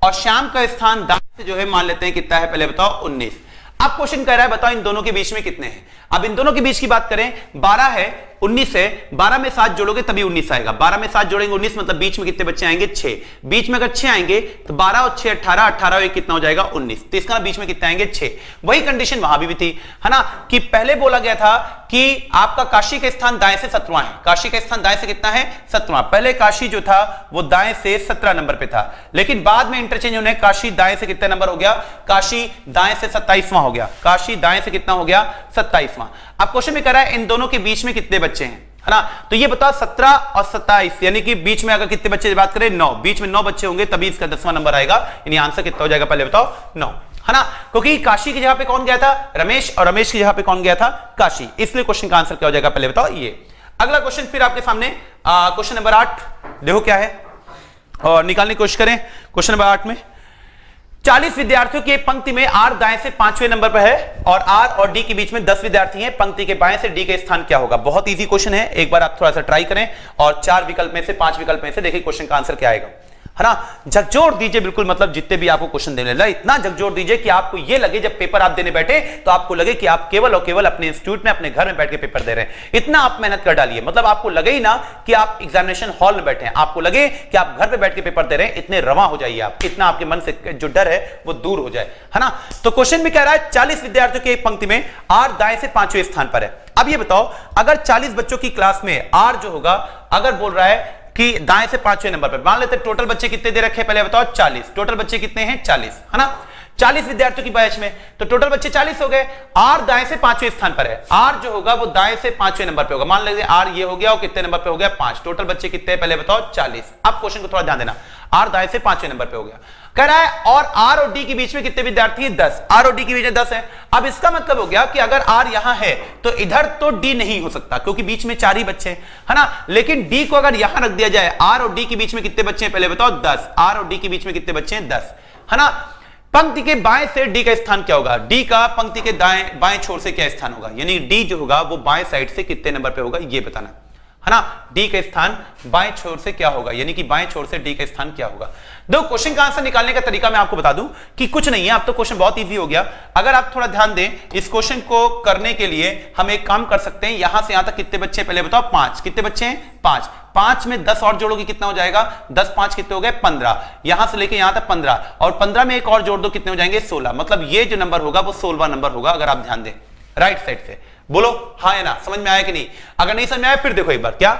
और श्याम का स्थान दाएं से जो है मान लेते हैं कितना है पहले बताओ 19। अब क्वेश्चन कह रहा है बताओ इन दोनों के बीच में कितने हैं। अब इन दोनों के बीच की बात करें, 12 है 19 है, 12 में 7 जोड़ोगे तभी 19 आएगा, 12 में 7 जोड़ेंगे 19, मतलब बीच में कितने बच्चे आएंगे 6, बीच में अगर 6 आएंगे तो 12 और 6 18, 18 और 1 कितना हो जाएगा 19, तो इसका बीच में कितने आएंगे 6। वही कंडीशन वहां भी थी, है ना, कि पहले बोला गया था कि आपका काशी का स्थान दाएं से 17वां है, काशी का स्थान दाएं से कितना है 17वां, पहले काशी जो था वो दाएं से 17 नंबर पे था, लेकिन बाद में इंटरचेंज होने काशी दाएं से कितने नंबर हो गया, काशी दाएं से 27वां हो गया, काशी दाएं से कितना हो गया 27वां। अब क्वेश्चन में कह रहा है इन दोनों के बीच में कितने बच्चे हैं, है ना, तो ये बताओ 17 और 27, यानी कि बीच में अगर कितने बच्चे की बात करें 9, बीच में 9 बच्चे होंगे तभी इसका 10वां नंबर आएगा, यानी आंसर कितना हो जाएगा पहले बताओ 9, है ना, क्योंकि काशी की जगह पे कौन गया था रमेश, और रमेश की जगह पे कौन गया था काशी, इसलिए क्वेश्चन का आंसर क्या हो जाएगा पहले बताओ ये। अगला क्वेश्चन फिर आपके सामने क्वेश्चन नंबर 8 देखो क्या है, और निकालने की कोशिश करें। क्वेश्चन नंबर 8 में 40 विद्यार्थियों की एक पंक्ति में आर दाएं से 5वें नंबर पर है और आर और डी के बीच में 10 विद्यार्थी हैं, पंक्ति के बाएं से डी का स्थान क्या होगा। बहुत इजी क्वेश्चन है, एक बार आप थोड़ा सा ट्राई करें और 4 विकल्प में से 5 विकल्प में से देखिए क्वेश्चन का आंसर क्या आएगा, है ना। झकझोर दीजिए बिल्कुल, मतलब जितने भी आपको क्वेश्चन देने लगे इतना झकझोर दीजिए कि आपको ये लगे जब पेपर आप देने बैठे तो आपको लगे कि आप केवल और केवल अपने इंस्टीट्यूट में अपने घर में बैठ के पेपर दे रहे हैं, इतना आप मेहनत कर डालिए, मतलब आपको लगे ही ना कि आप एग्जामिनेशन हॉल में बैठे हैं, आपको लगे कि आप घर पे बैठ के पेपर दे रहे हैं, इतने रवा हो जाइए आप, इतना आपके मन से जो डर है वो दूर हो जाए, है ना। तो क्वेश्चन में कह रहा है 40 विद्यार्थियों की एक पंक्ति में आर दाएं से 5वें स्थान पर है। अब ये बताओ अगर 40 बच्चों की क्लास में आर जो होगा अगर बोल रहा है कि दाएं से 5वें नंबर पर, मान लेते हैं टोटल बच्चे कितने दे रखे हैं पहले बताओ 40, टोटल बच्चे कितने हैं 40, है ना, 40 विद्यार्थियों की बैच में, तो टोटल बच्चे 40 हो गए। आर दाएं से 5वें स्थान पर है, आर जो होगा वो दाएं से 5वें नंबर पे होगा, मान लीजिए आर ये हो गया और कितने नंबर पे हो गया 5, टोटल बच्चे कितने पहले बताओ 40। अब क्वेश्चन को थोड़ा ध्यान देना, आर दाएं से 5वें नंबर पे हो गया, कह रहा है और आर और डी के बीच में कितने विद्यार्थी हैं 10, आर और डी के बीच में 10 है। अब इसका मतलब हो गया कि अगर आर यहां है तो इधर तो डी नहीं हो सकता क्योंकि बीच में 4 ही बच्चे हैं, है ना, लेकिन डी को अगर यहां रख दिया जाए, आर और डी के बीच में कितने बच्चे हैं पहले बताओ 10, आर और डी के बीच में कितने बच्चे हैं 10, है ना। पंक्ति के बाएं से डी का स्थान क्या होगा, डी का पंक्ति के दाएं बाएं छोर से क्या स्थान होगा, यानी डी जो होगा वो बाएं साइड से कितने नंबर पे होगा ये बताना, है ना, डी का स्थान बाएं छोर से क्या होगा, यानी कि बाएं छोर से डी का स्थान क्या होगा। दो क्वेश्चन का आंसर निकालने का तरीका मैं आपको बता दूं कि कुछ नहीं है, अब तो क्वेश्चन बहुत इजी हो गया। अगर आप थोड़ा ध्यान दें इस क्वेश्चन को करने के लिए हम एक काम कर सकते हैं, यहां से यहां तक कितने बच्चे पहले बताओ 5, कितने बच्चे हैं 5, 5 में 10 और जोड़ोगे कितना हो जाएगा 10 5 कितने हो गए 15, यहां से लेके यहां तक 15 और 15 में एक और जोड़ दो कितने हो जाएंगे 16, मतलब ये जो नंबर होगा वो 16वां नंबर होगा। अगर आप ध्यान दें राइट साइड से बोलो हाँ है ना, समझ में आया कि नहीं, अगर नहीं समझ में आया फिर देखो एक बार, क्या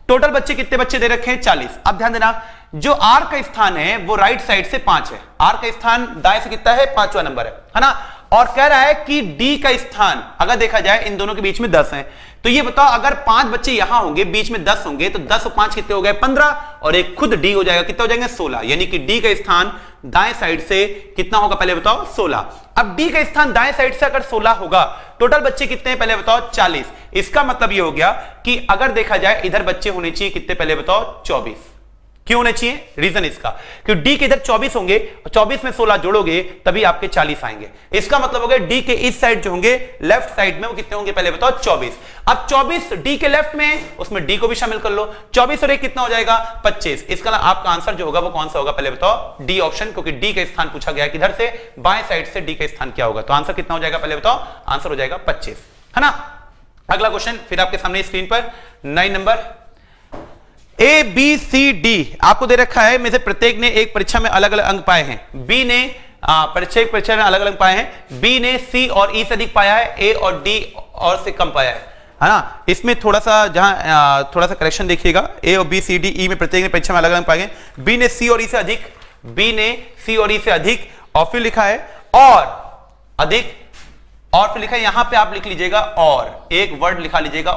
टोटल बच्चे कितने बच्चे दे रखे हैं 40। अब ध्यान देना जो आर का स्थान है वो राइट साइड से 5 है, आर का स्थान दाएं से कितना है 5वां नंबर है ना, और कह रहा है कि डी का स्थान अगर देखा जाए इन दोनों के बीच में 10 है, तो ये बताओ अगर 5 बच्चे यहां होंगे, बीच में 10 होंगे, तो 10 और 5 कितने हो गए 15, और एक खुद डी हो जाएगा, कितने हो जाएंगे 16, यानी कि डी का स्थान दाएं साइड से कितना होगा पहले बताओ 16। अब डी का स्थान दाएं साइड से अगर 16 होगा, टोटल बच्चे कितने हैं पहले बताओ 40। इसका मतलब ये हो गया कि अगर देखा जाए इधर बच्चे होने चाहिए कितने पहले बताओ 24। क्यों होने चाहिए, रीजन इसका कि डी के इधर 24 होंगे और 24 में 16 जोड़ोगे तभी आपके 40 आएंगे। इसका मतलब हो गया डी के इस साइड जो होंगे लेफ्ट साइड में वो कितने होंगे पहले बताओ 24। अब 24 डी के लेफ्ट में, उसमें डी को भी शामिल कर लो, 24 और 1 कितना हो जाएगा 25। इसका आपका आंसर जो होगा वो कौन सा होगा पहले बताओ डी ऑप्शन, क्योंकि डी का स्थान पूछा गया किधर से, बाएं साइड से डी का स्थान क्या होगा, तो आंसर कितना हो जाएगा पहले बताओ, आंसर हो जाएगा 25, है ना। अगला क्वेश्चन फिर आपके सामने स्क्रीन पर 9 number, A B C D आपको दे रखा है, में से प्रत्येक ने एक परीक्षा में अलग अलग अंक पाए हैं। बी ने परीक्षा में अलग अलग पाए हैं, बी ने सी और ई से अधिक पाया है, ए और डी और से कम पाया है ना। इसमें थोड़ा सा जहां थोड़ा सा करेक्शन देखिएगा, ए और बी सी डी ई में प्रत्येक ने परीक्षा में अलग अलग पाए हैं, बी ने सी और ई से अधिक, बी ने सी और ई से अधिक, और फिर लिखा है और अधिक, और फिर लिखा है यहां पे आप लिख लीजिएगा और, एक वर्ड लिखा लीजिएगा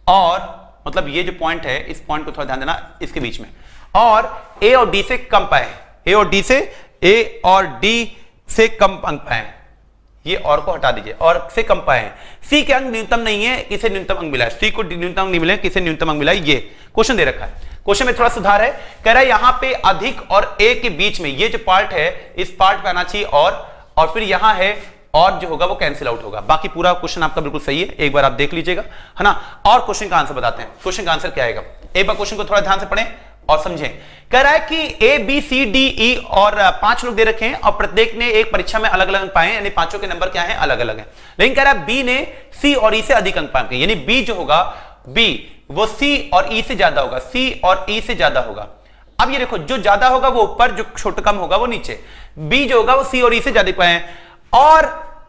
और मतलब ये जो पॉइंट है इस पॉइंट को थोड़ा ध्यान देना इसके बीच में, और ए और डी से कम पाए, ए और डी से कम अंक पाए, ये और को हटा दीजिए, और से कम पाए हैं। सी के अंक न्यूनतम नहीं है, किसे न्यूनतम अंक मिला है, सी को न्यूनतम अंक नहीं मिले, किसे न्यूनतम अंक मिला है, ये क्वेश्चन दे रखा है। क्वेश्चन में थोड़ा सुधार है, कह रहा है यहां पे अधिक और ए के बीच में ये जो पार्ट है इस पार्ट पे आना चाहिए और फिर यहां है और जो होगा वो कैंसिल आउट होगा। बाकी पूरा क्वेश्चन आपका बिल्कुल सही है, एक बार आप देख लीजिएगा, है ना। और क्वेश्चन का आंसर बताते हैं, क्वेश्चन का आंसर क्या आएगा, एक बार क्वेश्चन को थोड़ा ध्यान से पढ़ें और समझें। कह रहा है कि ए बी सी डी ई और 5 लोग दे रखे हैं और प्रत्येक ने एक परीक्षा में अलग अलग अंक पाए, यानी पांचों के नंबर क्या है अलग अलग है। लेकिन कह रहा है बी ने सी और ई से अधिक अंक पाए, यानी बी जो होगा बी वो सी और ई से ज्यादा होगा, सी और ई से ज्यादा होगा। अब ये देखो जो ज्यादा होगा वो ऊपर, जो छोटा कम होगा वो नीचे। बी जो होगा वो सी और ई से ज्यादा पाए और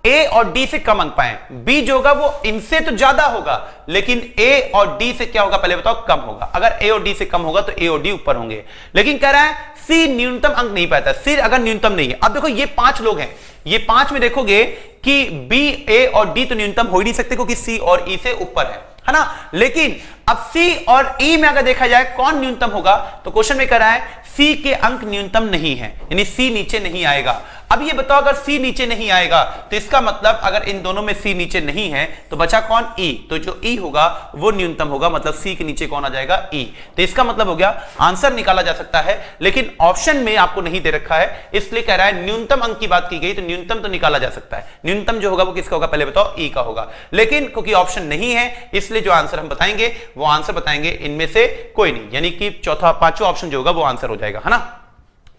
ए और डी से कम अंक पाए। बी जो होगा वो इनसे तो ज्यादा होगा लेकिन ए और डी से क्या होगा पहले बताओ कम होगा। अगर ए और डी से कम होगा तो ए और डी ऊपर होंगे। लेकिन कह रहा है सी न्यूनतम अंक नहीं पाता, सी अगर न्यूनतम नहीं है। अब देखो ये 5 लोग हैं, ये 5 में देखोगे कि बी ए और डी तो न्यूनतम हो ही नहीं सकते क्योंकि सी और ई से ऊपर है ना। लेकिन अब सी और ई में अगर देखा जाए कौन न्यूनतम होगा, तो क्वेश्चन में कह रहा है सी के अंक न्यूनतम नहीं है, यानी सी नीचे नहीं आएगा। अब ये बताओ अगर सी नीचे नहीं आएगा तो इसका मतलब अगर इन दोनों में सी नीचे नहीं है तो बचा कौन ई, तो जो ई होगा वो न्यूनतम होगा, मतलब सी के नीचे कौन आ जाएगा ई। तो इसका मतलब हो गया आंसर निकाला जा सकता है, लेकिन ऑप्शन में आपको नहीं दे रखा है, इसलिए कह रहा है न्यूनतम अंक की बात की गई तो न्यूनतम तो निकाला जा सकता है। न्यूनतम जो होगा वो किसका होगा पहले बताओ ई का होगा। लेकिन क्योंकि ऑप्शन नहीं है इसलिए जो आंसर हम बताएंगे वो आंसर बताएंगे इनमें से कोई नहीं, यानी कि चौथा पांचवा ऑप्शन जो होगा वो आंसर हो जाएगा, है ना।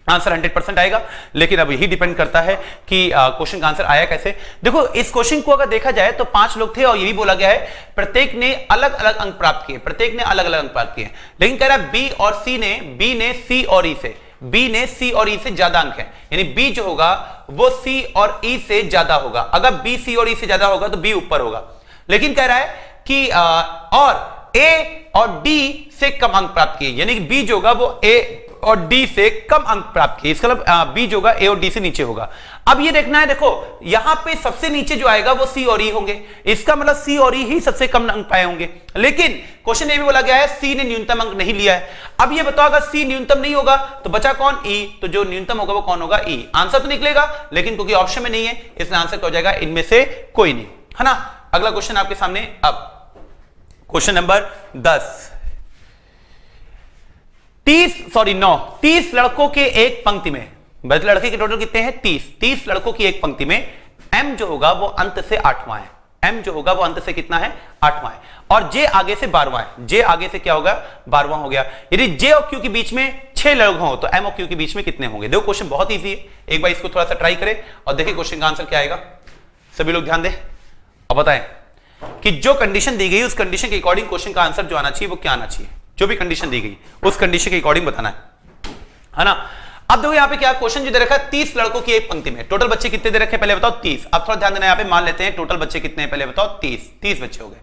आंसर 100% आएगा, लेकिन अब यही डिपेंड करता है कि क्वेश्चन का आंसर आया कैसे। देखो इस क्वेश्चन को अगर देखा जाए तो 5 लोग थे और यही बोला गया है प्रत्येक ने अलग अलग अंक प्राप्त किए, प्रत्येक ने अलग अलग अंक प्राप्त किए। लेकिन कह रहा है बी और सी ने, बी ने सी और ई से, बी ने सी और ई से ज्यादा अंक है, यानी बी जो होगा वो सी और ई से ज्यादा होगा। अगर बी सी और ई से ज्यादा होगा तो बी ऊपर होगा। लेकिन कह रहा है कि और ए और डी से कम अंक प्राप्त किए, यानी कि बी जो होगा वो ए और डी से कम अंक प्राप्त किए, इसका मतलब बी जो होगा ए और डी से नीचे होगा। अब ये देखना है, देखो यहां पे सबसे नीचे जो आएगा वो सी और ई होंगे, इसका मतलब सी और ई ही सबसे कम अंक पाए होंगे। लेकिन क्वेश्चन ये भी बोला गया है सी ने न्यूनतम अंक नहीं लिया है। अब ये बताओ अगर सी न्यूनतम नहीं होगा तो बचा कौन ई, तो जो न्यूनतम होगा वो कौन होगा ई। आंसर तो निकलेगा लेकिन क्योंकि ऑप्शन में नहीं है इसलिए आंसर क्या हो जाएगा इनमें से कोई नहीं, है ना। अगला क्वेश्चन आपके सामने, अब क्वेश्चन नंबर 10। 30 लड़कों के एक पंक्ति में, लड़के के टोटल कितने हैं 30 लड़कों की एक पंक्ति में m जो होगा वो अंत से 8वां है, m जो होगा वो अंत से कितना है 8वां है, और j आगे से 12वां है, j आगे से क्या होगा 12वां हो गया। यदि j और q के बीच में 6 लोग हों तो m और q के बीच में कितने होंगे। देखो क्वेश्चन बहुत ईजी है, एक बार इसको थोड़ा सा ट्राई करें और देखिए क्वेश्चन का आंसर क्या आएगा। सभी लोग ध्यान दें और बताएं कि जो कंडीशन दी गई उस कंडीशन के अकॉर्डिंग क्वेश्चन का आंसर जो आना चाहिए वो क्या आना चाहिए। जो भी कंडीशन दी गई उस कंडीशन के अकॉर्डिंग बताना है ना। अब देखो यहाँ पे क्या क्वेश्चन जो दे रखा है 30 लड़कों की एक पंक्ति में, टोटल बच्चे कितने दे रखे पहले बताओ 30। अब थोड़ा ध्यान देना, यहाँ पे मान लेते हैं टोटल बच्चे कितने हैं पहले बताओ 30 बच्चे हो गए।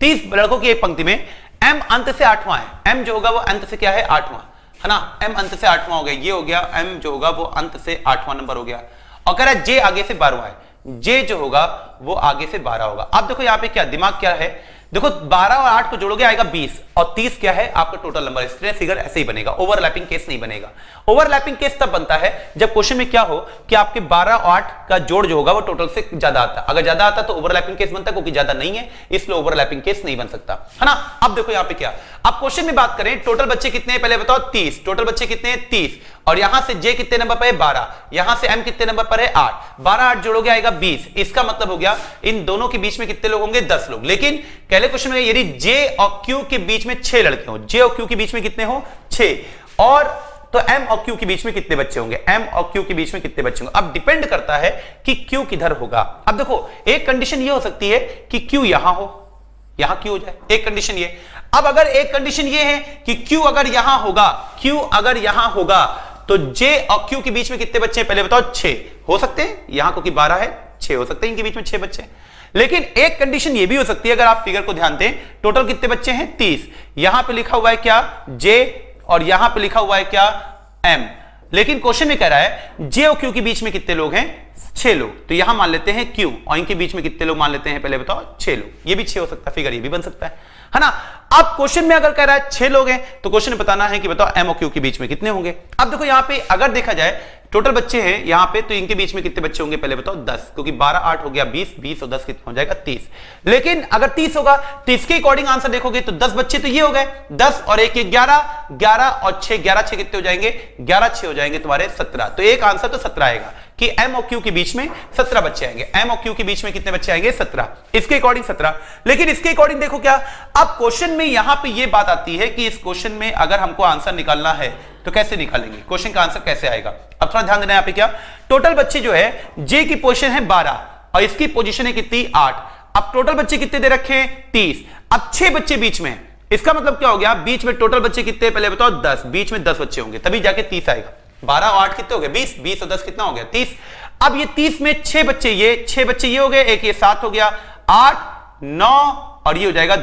30 लड़कों की एक पंक्ति में m अंत से 8वां है, m जो होगा वो अंत से क्या है 8वां, है ना। m अंत से 8वां हो गया, ये हो गया m जो होगा वो अंत से 8वां नंबर हो गया। और कह रहा है जे आगे से 12वां है, जे जो होगा वो आगे से 12 होगा। अब देखो यहां पे क्या दिमाग क्या है, देखो 12 और 8 को जोड़ोगे आएगा 20 और 30 क्या है आपका टोटल नंबर, इसलिए फिगर ऐसे ही बनेगा, ओवरलैपिंग केस नहीं बनेगा। ओवरलैपिंग केस तब बनता है जब क्वेश्चन में क्या हो कि आपके 12 और 8 का जोड़ जो होगा वो टोटल से ज्यादा आता है, अगर ज्यादा आता तो ओवरलैपिंग केस बनता है, क्योंकि ज्यादा नहीं है इसलिए ओवरलैपिंग केस नहीं बन सकता, है ना। अब देखो यहां पे क्या, अब क्वेश्चन में बात करें टोटल बच्चे कितने हैं पहले बताओ, 30, टोटल बच्चे कितने हैं 30, और यहां से जे कितने नंबर पर है 12, यहां से एम कितने नंबर पर है 8, 12 8 जोड़ोगे आएगा 20, इसका मतलब हो गया इन दोनों के बीच में कितने लोग होंगे 10 लोग। लेकिन पहले क्वेश्चन में यदि जे और क्यू के बीच में 6 लड़के हो, जे और क्यू के बीच में कितने हो 6, और तो एम और क्यू के बीच में कितने बच्चे होंगे, एम और क्यू के बीच में कितने बच्चे होंगे। अब डिपेंड करता है कि क्यू किधर होगा। अब देखो एक कंडीशन ये हो सकती है कि क्यू यहां हो, यहां क्यू हो जाए, एक कंडीशन ये। अब अगर एक कंडीशन ये है कि क्यू अगर यहां होगा, क्यू अगर यहां होगा तो जे और क्यू के बीच में कितने बच्चे हैं पहले बताओ 6 हो सकते हैं, यहां क्योंकि 12 है 6 हो सकते हैं इनके बीच में 6 बच्चे। लेकिन एक कंडीशन ये भी हो सकती है, अगर आप फिगर को ध्यान दें टोटल कितने बच्चे हैं 30, यहां पे लिखा हुआ है क्या जे और यहां पे लिखा हुआ है क्या एम, लेकिन क्वेश्चन में कह रहा है जे और क्यू के बीच में कितने लोग हैं 6 लोग, तो यहां मान लेते हैं क्यू और इनके बीच में कितने लोग मान लेते हैं पहले बताओ 6 लोग, ये भी 6 हो सकता है, फिगर ये भी बन सकता है ना। अब क्वेश्चन में अगर कह रहा है 6 लोग हैं तो क्वेश्चन में बताना है कि बताओ एम और क्यू के बीच में कितने होंगे। अब देखो यहां पे अगर देखा जाए टोटल बच्चे हैं यहां पे, तो इनके बीच में कितने बच्चे होंगे पहले बताओ 10, क्योंकि 12 8 हो गया 20, 20 और 10 कितना हो जाएगा 30। लेकिन अगर 30 होगा तो इसके अकॉर्डिंग आंसर देखोगे तो 10 बच्चे तो ये हो गए 10 और 1 11, 11 और 6 11 6 कितने हो जाएंगे 11 6 हो जाएंगे तुम्हारे 17, तो एक आंसर तो 17 आएगा कि एम और क्यू के बीच में 17 बच्चे आएंगे, एम और क्यू के बीच में कितने बच्चे आएंगे 17, इसके अकॉर्डिंग 17। लेकिन इसके अकॉर्डिंग देखो क्या, अब क्वेश्चन में यहां पे ये बात आती है कि इस क्वेश्चन में अगर हमको आंसर निकालना है तो कैसे निकालेंगे, क्वेश्चन का आंसर कैसे आएगा। अब थोड़ा ध्यान देना यहां पे क्या, टोटल बच्चे जो है जे की पोजीशन है 12 और इसकी पोजीशन है कितनी 8, अब टोटल बच्चे कितने दे रखे हैं 30, अब 6 बच्चे बीच में, इसका मतलब क्या हो गया बीच में टोटल बच्चे कितने पहले बताओ 10, बीच में 10 बच्चे होंगे तभी जाके 30 आएगा, 12 और 8 कितने हो गए 20, 20 और 10 कितना हो गया 30। अब ये 30 में 6 बच्चे ये हो गए, एक ये 7 हो गया, 8 9 और ये हो जाएगा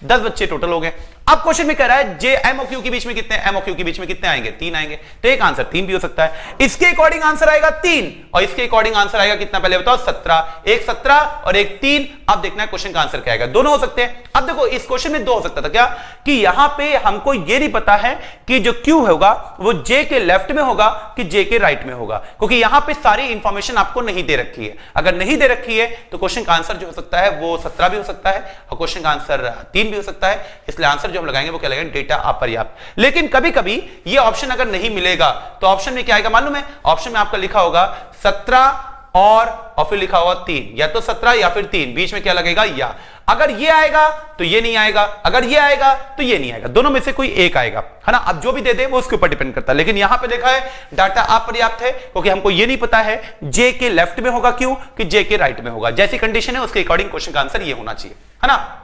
10 बच्चे टोटल हो गए। अब क्वेश्चन में कह रहा है जे एम और क्यू के बीच में कितने, एम और क्यू के बीच में कितने आएंगे 3 आएंगे, तो एक आंसर 3 भी हो सकता है। इसके अकॉर्डिंग आंसर आएगा 3 और इसके अकॉर्डिंग आंसर आएगा कितना पहले बताओ 17, एक 17 और एक 3। अब देखना है क्वेश्चन का आंसर क्या आएगा, दोनों हो सकते हैं। अब देखो इस क्वेश्चन में 2 हो सकता था क्या कि यहां पे हमको ये नहीं पता है कि जो क्यू होगा वो जे के लेफ्ट में होगा कि जे के राइट में होगा, क्योंकि यहां पे सारी इंफॉर्मेशन आपको नहीं दे रखी है। अगर नहीं दे रखी है तो क्वेश्चन का आंसर जो हो सकता है वो 17 भी हो सकता है और क्वेश्चन का आंसर 3 भी हो सकता है, इसलिए आंसर जो हम लगाएंगे वो क्या लगेगा डेटा अपर्याप्त। लेकिन कभी कभी ये ऑप्शन अगर नहीं मिलेगा तो ऑप्शन में क्या आएगा मालूम है, ऑप्शन में आपका लिखा होगा 17 और फिर लिखा होगा 3, या तो 17 या फिर 3, बीच में क्या लगेगा या। अगर ये आएगा तो ये नहीं आएगा, अगर ये आएगा तो ये नहीं आएगा, दोनों में से कोई एक आएगा, है ना। अब जो भी दे दे वो उसके ऊपर डिपेंड करता है, लेकिन यहां पे लिखा है डाटा अपर्याप्त है क्योंकि हमको ये नहीं पता है जे के लेफ्ट में होगा क्यों कि जे के राइट में होगा। जैसी कंडीशन है उसके अकॉर्डिंग क्वेश्चन का आंसर ये होना चाहिए, है ना।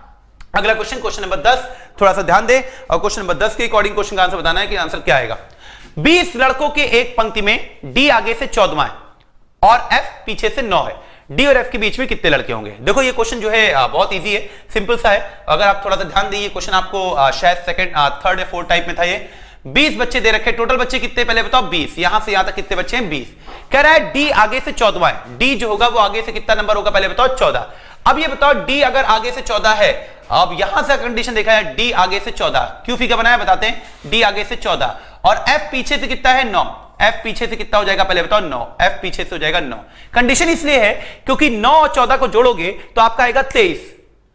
अगला क्वेश्चन, क्वेश्चन नंबर 10, थोड़ा सा ध्यान दे और क्वेश्चन नंबर 10 के अकॉर्डिंग क्वेश्चन का आंसर बताना है कि आंसर क्या आएगा। 20 लड़कों के एक पंक्ति में डी आगे से 14वां है और एफ पीछे से 9 है, डी और एफ के बीच में कितने लड़के होंगे। देखो ये क्वेश्चन जो है बहुत इजी है, सिंपल सा है। अगर आप थोड़ा सा ध्यान दें, क्वेश्चन आपको शायद सेकंड थर्ड या फोर्थ टाइप में था ये। 20 बच्चे दे रखे, टोटल बच्चे कितने पहले बताओ 20, यहां से यहां तक कितने बच्चे हैं 20। कह रहा है डी आगे से 14वां है, डी जो होगा वो आगे से कितना नंबर होगा पहले बताओ 14। अब ये बताओ डी अगर आगे से 14 है, अब यहां से कंडीशन देखा है डी आगे से 14, क्यों फिगर बनाया बताते हैं, डी आगे से 14 और एफ पीछे से कितना है 9, एफ पीछे से कितना हो जाएगा पहले बताओ 9, एफ पीछे से हो जाएगा 9। कंडीशन इसलिए है क्योंकि 9 और 14 को जोड़ोगे तो आपका आएगा 23,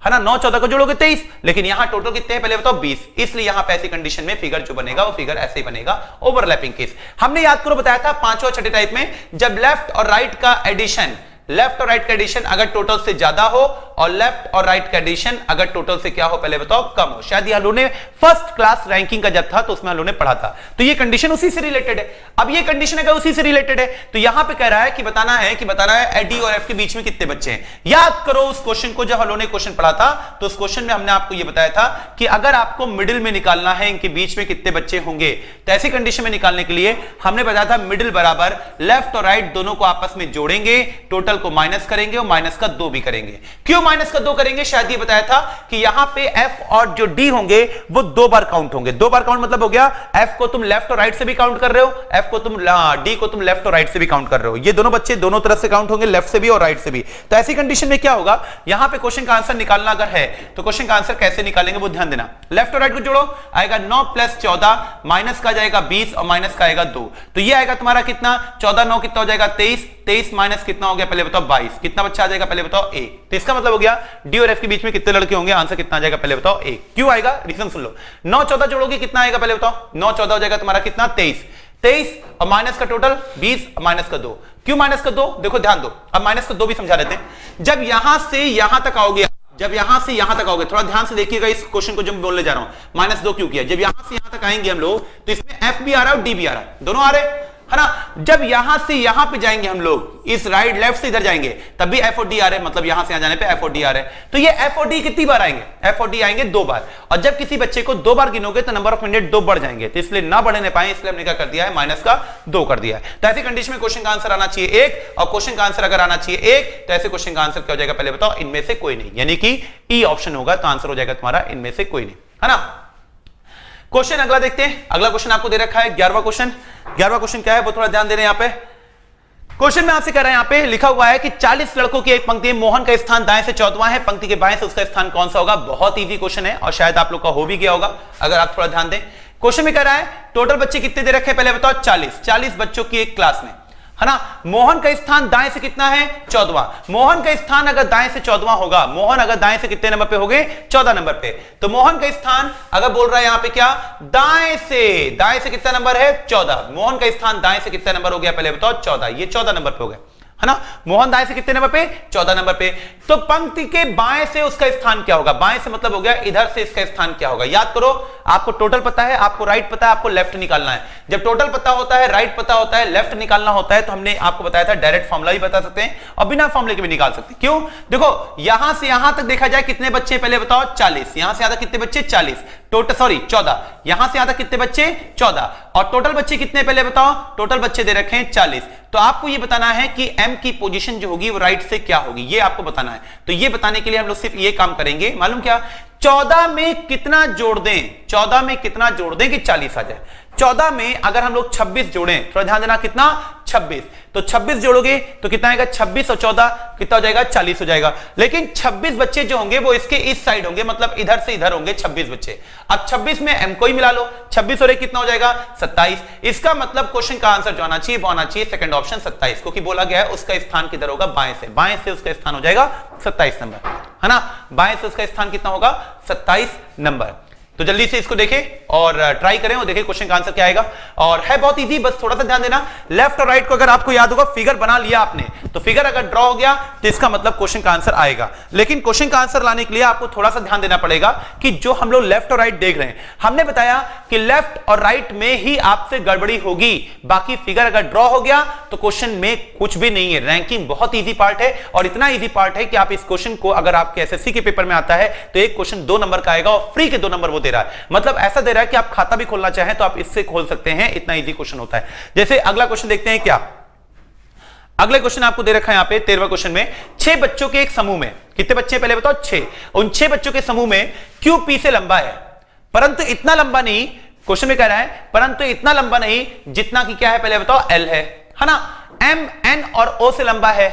है ना। 9 14 को जोड़ोगे 23, लेकिन यहां टोटल कितने हैं पहले बताओ 20, इसलिए यहां पे ऐसी कंडीशन में फिगर जो बनेगा वो फिगर ऐसे ही बनेगा, ओवरलैपिंग केस। हमने याद करो बताया था पांचवा छठे टाइप में जब लेफ्ट और राइट का एडिशन, लेफ्ट और राइट का एडिशन अगर टोटल से ज्यादा हो और लेफ्ट और राइट का एडिशन अगर टोटल से क्या हो पहले बताओ कम हो। शायद हम लोगों ने फर्स्ट क्लास रैंकिंग का जब था तो उसमें हम लोगों ने पढ़ा था, तो ये कंडीशन उसी से रिलेटेड है। अब ये कंडीशन अगर उसी से रिलेटेड है तो यहां पे कह रहा है कि बताना है डी और एफ के बीच में कितने बच्चे हैं। याद करो उस क्वेश्चन को, जब हम लोगों ने क्वेश्चन पढ़ा था तो उस क्वेश्चन में हमने आपको ये बताया था कि अगर आपको मिडिल में निकालना है इनके बीच में कितने बच्चे होंगे, तो ऐसी कंडीशन में निकालने के लिए हमने बताया था मिडिल बराबर लेफ्ट और राइट दोनों को आपस में जोड़ेंगे, टोटल को माइनस करेंगे और माइनस का 2 भी करेंगे। क्यों माइनस का 2 करेंगे? शायद ये बताया था कि यहां पे एफ और जो डी होंगे वो 2 बार काउंट होंगे। 2 बार काउंट मतलब हो गया एफ को तुम लेफ्ट और राइट से भी काउंट कर रहे हो, एफ को तुम डी को तुम लेफ्ट और राइट से भी काउंट कर रहे हो। ये दोनों बच्चे दोनों तरफ से काउंट होंगे, लेफ्ट से भी और राइट से भी। तो ऐसी कंडीशन में क्या होगा, यहां पे क्वेश्चन का आंसर निकालना अगर है तो क्वेश्चन का आंसर कैसे निकालेंगे वो ध्यान देना। लेफ्ट और राइट को जोड़ो, आएगा 9 + 14, माइनस का जाएगा 20 और माइनस का आएगा 2। तो ये आएगा तुम्हारा कितना, 14 9 कितना हो जाएगा 23, 23 माइनस कितना हो गया पहले बताओ 22, कितना बच्चा आ जाएगा पहले बताओ 1। तो इसका मतलब हो गया डी और एफ के बीच में कितने लड़के होंगे, आंसर कितना आ जाएगा पहले बताओ 1। क्यों आएगा, रीजन सुन लो। 9 14 जोड़ोगे कितना आएगा पहले बताओ, 9 14 हो जाएगा तुम्हारा कितना 23, 23 और माइनस का टोटल 20 और माइनस का 2। क्यों माइनस का 2, देखो ध्यान दो, अब माइनस का 2 भी समझा देते हैं। जब यहां से यहां तक आओगे, जब यहां से यहां तक आओगे, थोड़ा ध्यान से देखिएगा इस क्वेश्चन को जो मैं बोलने जा रहा हूं, -2 क्यों किया। जब यहां से यहां तक आएंगे हम लोग तो इसमें एफ भी आ रहा है और डी भी आ रहा है, दोनों आ रहे है ना। जब यहां से यहां पे जाएंगे हम लोग, इस राइट लेफ्ट से इधर जाएंगे, तब भी एफ और डी आ रहे हैं, मतलब यहां से यहां जाने पे एफ और डी आ रहे हैं। तो ये एफ और डी कितनी बार आएंगे, एफ और डी आएंगे 2 बार। और जब किसी बच्चे को 2 बार गिनोगे तो नंबर ऑफ मिनट 2 बढ़ जाएंगे, तो इसलिए ना बढ़ने पाए, इसलिए हमने क्या कर दिया है, माइनस का 2 कर दिया है। तो ऐसी कंडीशन में क्वेश्चन का आंसर आना चाहिए 1, और क्वेश्चन का आंसर अगर आना चाहिए 1 तो ऐसे क्वेश्चन का आंसर क्या हो जाएगा पहले बताओ, इनमें से कोई नहीं, यानी कि ई ऑप्शन होगा, तो आंसर हो जाएगा तुम्हारा इनमें से कोई नहीं, है ना। क्वेश्चन अगला देखते हैं। अगला क्वेश्चन आपको दे रखा है 11वां क्वेश्चन। 11वां क्वेश्चन क्या है वो थोड़ा ध्यान दे रहे हैं यहां पे। क्वेश्चन में आपसे कह रहे हैं, यहां पे लिखा हुआ है कि 40 लड़कों की एक पंक्ति में मोहन का स्थान दाएं से 14वां है, पंक्ति के बाएं से उसका स्थान कौन सा होगा। बहुत इजी क्वेश्चन है और शायद आप लोग का हो भी गया होगा अगर आप थोड़ा ध्यान दें। क्वेश्चन में कह रहा है टोटल बच्चे कितने दे रखे हैं पहले बताओ, 40 बच्चों की एक क्लास में, है ना। मोहन का स्थान दाएं से कितना है, 14वां। मोहन का स्थान अगर दाएं से 14वां होगा, मोहन अगर दाएं से कितने नंबर पे हो गए, 14 नंबर पे, तो मोहन का स्थान अगर बोल रहा है यहां पे क्या, दाएं से कितना नंबर है, 14। मोहन का स्थान दाएं से कितना नंबर हो गया पहले बताओ, 14। ये 14 नंबर पे हो गया, है ना। मोहन दाएं से कितने नंबर पे, 14 नंबर पे। तो पंक्ति के बाएं से उसका स्थान क्या होगा, बाएं से मतलब हो गया इधर से इसका स्थान क्या होगा। याद करो, आपको टोटल पता है, आपको राइट पता है, आपको लेफ्ट निकालना है। जब टोटल पता होता है, राइट पता होता है, लेफ्ट निकालना होता है, तो हमने आपको बताया था डायरेक्ट फॉर्मूला भी बता सकते हैं और बिना फॉर्मूले के भी निकाल सकते हैं। क्यों, देखो यहां से यहां तक देखा जाए कितने बच्चे पहले बताओ, 40। यहां से यहां तक कितने बच्चे, 40 टोटल, सॉरी 14। यहां से यहां तक कितने बच्चे, 14। और टोटल बच्चे कितने पहले बताओ, टोटल बच्चे दे रखे हैं 40। तो आपको यह बताना है कि एम की पोजीशन जो होगी वो राइट से क्या होगी, ये आपको बताना है। तो ये बताने के लिए हम लोग सिर्फ ये काम करेंगे, मालूम क्या, 14 में कितना जोड़ दें, 14 में कितना जोड़ दें कि 40 आ जाए। 14 में अगर हम लोग 26 जोड़ें, थोड़ा ध्यान देना, कितना 26, तो 26 जोड़ोगे तो कितना आएगा, 26 और 14 कितना हो जाएगा, 40 हो जाएगा। लेकिन 26 बच्चे जो होंगे वो इसके इस साइड होंगे, मतलब इधर से इधर होंगे 26 बच्चे। अब 26 में एम को ही मिला लो, 26 और 1 कितना हो जाएगा, 27। इसका मतलब क्वेश्चन का आंसर जो आना चाहिए वो आना चाहिए सेकंड ऑप्शन 27, क्योंकि बोला गया है उसका स्थान किधर होगा, बाएं से। बाएं से उसका स्थान हो जाएगा 27 नंबर, है ना। बाएं से उसका स्थान कितना होगा, 27 नंबर। तो जल्दी से इसको देखें और ट्राई करें और देखें क्वेश्चन का आंसर क्या आएगा। और है बहुत इजी, बस थोड़ा सा ध्यान देना। लेफ्ट और राइट को अगर आपको याद होगा, फिगर बना लिया आपने, तो फिगर अगर ड्रॉ हो गया तो इसका मतलब क्वेश्चन का आंसर आएगा। लेकिन क्वेश्चन का आंसर लाने के लिए आपको थोड़ा सा ध्यान देना पड़ेगा कि जो हम लोग लेफ्ट और राइट देख रहे हैं, हमने बताया कि लेफ्ट और राइट में ही आपसे गड़बड़ी होगी, बाकी फिगर अगर ड्रॉ हो गया तो क्वेश्चन में कुछ भी नहीं है। रैंकिंग बहुत ईजी पार्ट है और इतना ईजी पार्ट है कि आप इस क्वेश्चन को अगर आपके एसएससी के पेपर में आता है तो एक क्वेश्चन 2 नंबर का आएगा और फ्री के 2 नंबर वो दे रहा है। मतलब ऐसा दे रहा है कि आप खाता भी खोलना चाहें तो आप इससे खोल सकते हैं, इतना इजी क्वेश्चन होता है। जैसे अगला क्वेश्चन देखते हैं, क्या अगले क्वेश्चन आपको दे रखा है यहां पे 13वां क्वेश्चन में, 6 बच्चों के एक समूह में, कितने बच्चे पहले बताओ, 6। उन 6 बच्चों के समूह में क्यू पी से लंबा है, परंतु इतना लंबा नहीं, क्वेश्चन में कह रहा है परंतु इतना लंबा नहीं जितना कि क्या है पहले बताओ, एल है ना। एम एन और ओ से लंबा है,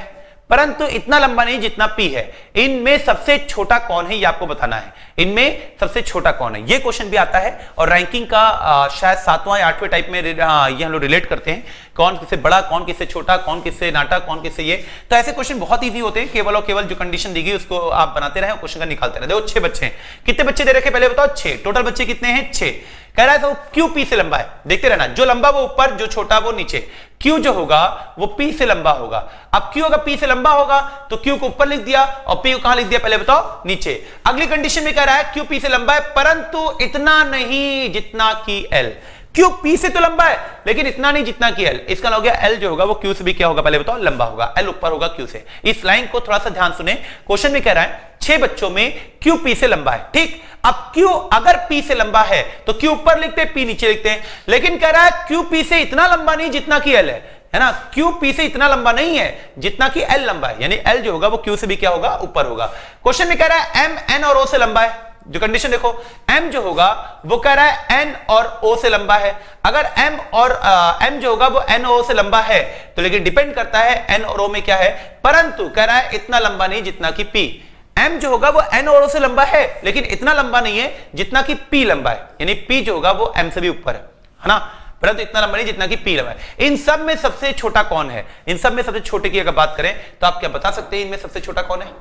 परंतु इतना लंबा नहीं जितना पी है। इनमें सबसे छोटा कौन है ये आपको बताना है, इनमें सबसे छोटा कौन है। ये क्वेश्चन भी आता है और रैंकिंग का शायद 7वां या 8वें टाइप में ये हम लोग रिलेट करते हैं, कौन किससे बड़ा, कौन किससे छोटा, कौन किससे नाटा, कौन किससे ये। तो ऐसे क्वेश्चन बहुत इजी होते हैं, केवल और केवल जो कंडीशन दी गई उसको आप बनाते रहे, क्वेश्चन का निकालते रहे। देखो 6 बच्चे हैं, कितने बच्चे दे रखे पहले बताओ, 6। टोटल बच्चे कितने हैं, 6। कह रहा है तो क्यू पी से लंबा है, देखते रहना, जो लंबा वो ऊपर, जो छोटा वो नीचे। क्यू जो होगा वो पी से लंबा होगा। अब क्यू अगर पी से लंबा होगा तो क्यू को ऊपर लिख दिया और पी को कहां लिख दिया पहले बताओ, नीचे। अगली कंडीशन में कह रहा है क्यू पी से लंबा है परंतु इतना नहीं जितना कि एल। क्यू पी से तो लंबा है लेकिन इतना नहीं जितना कि एल। इसका हो गया एल जो होगा वो क्यू से भी क्या होगा पहले बताओ, लंबा होगा। एल ऊपर होगा क्यू से। इस लाइन को थोड़ा सा ध्यान सुने, क्वेश्चन में कह रहा है 6 बच्चों में क्यू पी से लंबा है, ठीक। अब क्यू अगर पी से लंबा है तो क्यू ऊपर लिखते हैं, पी नीचे लिखते हैं, लेकिन कह रहा है क्यू पी से इतना लंबा नहीं जितना कि एल है, है ना, क्यू पी से इतना लंबा नहीं है जितना कि एल लंबा है, यानी एल जो होगा वो क्यू से भी क्या होगा, ऊपर होगा। क्वेश्चन में कह रहा है एम एन और ओ से लंबा है। जो कंडीशन देखो, m जो होगा वो कह रहा है n और o से लंबा है। अगर m और m जो होगा वो n और o से लंबा है तो लेकिन डिपेंड करता है n और o में क्या है, परंतु कह रहा है इतना लंबा नहीं जितना कि p। m जो होगा वो n और o से लंबा है लेकिन इतना लंबा नहीं है जितना कि p लंबा है, यानी p जो होगा वो m से भी ऊपर है ना, परंतु इतना लंबा नहीं जितना कि p लंबा है। इन सब में सबसे छोटा कौन है? इन सब में सबसे छोटे की अगर बात करें तो आप क्या बता सकते हैं इनमें सबसे छोटा कौन है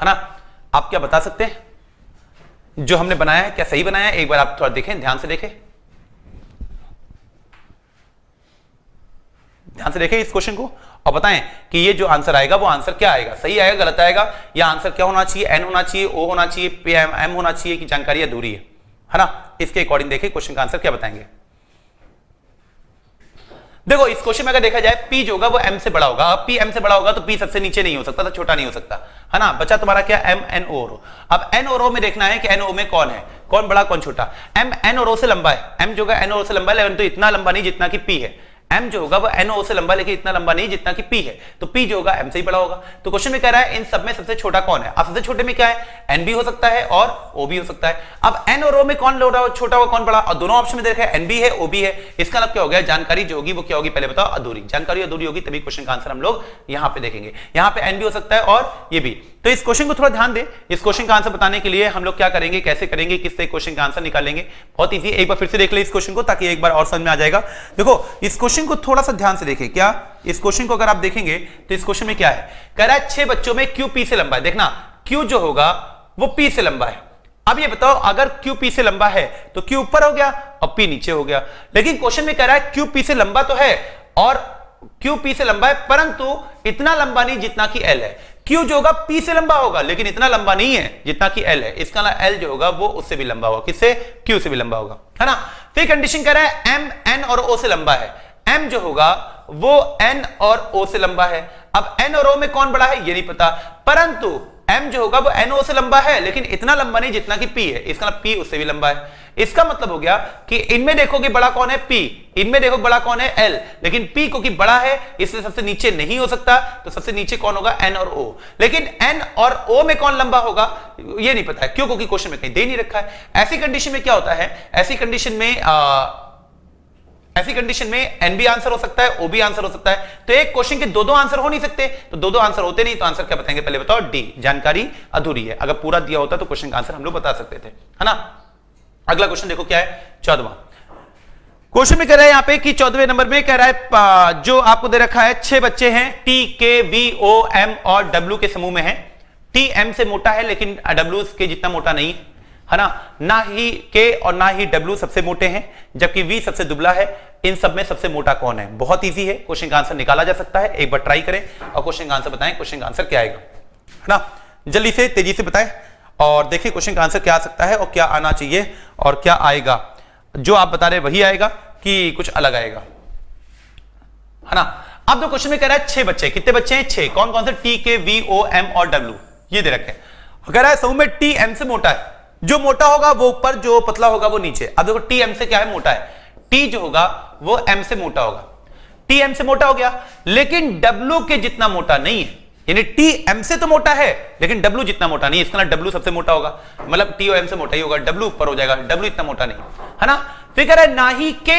ना? आप क्या बता सकते हैं? जो हमने बनाया है क्या सही बनाया है? एक बार आप थोड़ा देखें, ध्यान से देखें, ध्यान से देखें इस क्वेश्चन को और बताएं कि ये जो आंसर आएगा वो आंसर क्या आएगा, सही आएगा गलत आएगा, या आंसर क्या होना चाहिए, एन होना चाहिए, ओ होना चाहिए, पी एम होना चाहिए कि जानकारी अधूरी है ना? इसके अकॉर्डिंग देखें क्वेश्चन का आंसर क्या बताएंगे। देखो इस क्वेश्चन में अगर देखा जाए P जो होगा वो M से बड़ा होगा। अब P M से बड़ा होगा तो P सबसे नीचे नहीं हो सकता, तो छोटा नहीं हो सकता, है ना? बचा तुम्हारा क्या, M N O और O। अब N और O में देखना है कि N O में कौन है, कौन बड़ा कौन छोटा। M N और O से लंबा है, M जो होगा N और O से लंबा है लेकिन तो इतना लंबा नहीं जितना कि P है। M जो होगा वो N और O से लंबा लेकिन इतना लंबा नहीं जितना कि P है, तो P जो होगा M से ही बड़ा होगा। तो क्वेश्चन में कह रहा है इन सब में सबसे छोटा कौन है। अब सबसे छोटे में क्या है, N भी हो सकता है और O भी हो सकता है। अब N और O में कौन छोटा हुआ कौन बड़ा, और दोनों ऑप्शन में देखा है N भी है O भी है। इसका मतलब क्या हो गया, जानकारी जो होगी वो क्या होगी, पहले बताओ, अधूरी। जानकारी अधूरी होगी तभी क्वेश्चन का आंसर हम लोग यहाँ पे देखेंगे। यहाँ पे N भी हो सकता है और ये भी। तो इस क्वेश्चन को थोड़ा ध्यान दें। इस क्वेश्चन का आंसर बताने के लिए हम लोग क्या करेंगे, कैसे करेंगे, किससे क्वेश्चन का आंसर निकालेंगे, बहुत इजी। एक बार फिर से देख ले इस क्वेश्चन को ताकि एक बार और समझ में आ जाएगा। देखो इस क्वेश्चन को थोड़ा सा ध्यान से देखें। क्या इस क्वेश्चन को अगर आप देखेंगे तो इस क्वेश्चन में क्या है, कह रहा है 6 बच्चों में Q P से लंबा है। देखना Q जो होगा वो P से लंबा है। अब ये बताओ अगर Q P से लंबा है तो Q ऊपर हो गया और P नीचे हो गया, लेकिन क्वेश्चन में कह रहा है Q P से लंबा तो है और Q P से लंबा है परंतु इतना लंबा नहीं जितना कि L है। Q जो होगा P से लंबा होगा लेकिन इतना लंबा नहीं है जितना कि L है। इसका L जो होगा वो उससे भी लंबा होगा, किससे, Q से भी लंबा होगा, है ना? फिर कंडीशन कह रहा है M N और O से लंबा है। M जो होगा वो N और O से लंबा है। अब N और O में कौन बड़ा है ये नहीं पता, परंतु M जो होगा वो NO से लंबा है लेकिन इतना लंबा नहीं जितना कि P है। इसका मतलब P उससे भी लंबा है। इसका मतलब हो गया कि इनमें देखोगे बड़ा कौन है P, इनमें देखो बड़ा कौन है L, लेकिन P क्योंकि बड़ा है इसलिए सबसे नीचे नहीं हो सकता, तो सबसे नीचे कौन होगा, N और O। लेकिन N और O में कौन लंबा होगा ये नहीं पता है, क्यों, क्योंकि क्वेश्चन में कहीं दे नहीं रखा है। ऐसी कंडीशन में क्या होता है, ऐसी कंडीशन में N भी आंसर हो सकता है, O भी आंसर हो सकता है। तो एक क्वेश्चन के दो आंसर हो नहीं सकते, तो दो आंसर होते नहीं, तो आंसर क्या बताएंगे, पहले बताओ D, जानकारी अधूरी है। अगर पूरा दिया होता तो क्वेश्चन का आंसर हम लोग बता सकते थे, है ना? अगला क्वेश्चन देखो क्या है, 14वां क्वेश्चन में कह रहा है यहाँ पे कि 14वें नंबर में कह रहा है जो आपको दे रखा है 6 बच्चे हैं T K V O M और W के समूह में है। T M से मोटा है लेकिन W के जितना मोटा नहीं है ना, ना ही K और ना ही W सबसे मोटे हैं जबकि V सबसे दुबला है। इन सब में सबसे मोटा कौन है? बहुत इजी है, क्वेश्चन का आंसर निकाला जा सकता है। एक बार ट्राई करें और क्वेश्चन का आंसर बताएं, क्वेश्चन का आंसर क्या आएगा, है ना? जल्दी से तेजी से बताएं और देखिए क्वेश्चन का आंसर क्या आ सकता है और क्या आना चाहिए और क्या आएगा। जो आप बता रहे वही आएगा कि कुछ अलग आएगा, है ना? अब तो क्वेश्चन में कह रहा है 6 बच्चे, कितने बच्चे हैं, 6। कौन कौन से, T K V O M और W, ये दे रखे हैं। कह रहा है समूह में T M से मोटा है, जो मोटा होगा वो ऊपर, जो पतला होगा वो नीचे। अब देखो T M से क्या है, मोटा है। T जो होगा वो M से मोटा होगा, T M से मोटा हो गया लेकिन W के जितना मोटा नहीं है, यानी T M से तो मोटा है लेकिन W जितना मोटा नहीं है। इसका मतलब W सबसे मोटा होगा, मतलब T और M से मोटा ही होगा, W ऊपर हो जाएगा, W इतना मोटा नहीं, है ना? फिर कह रहा है ना ही K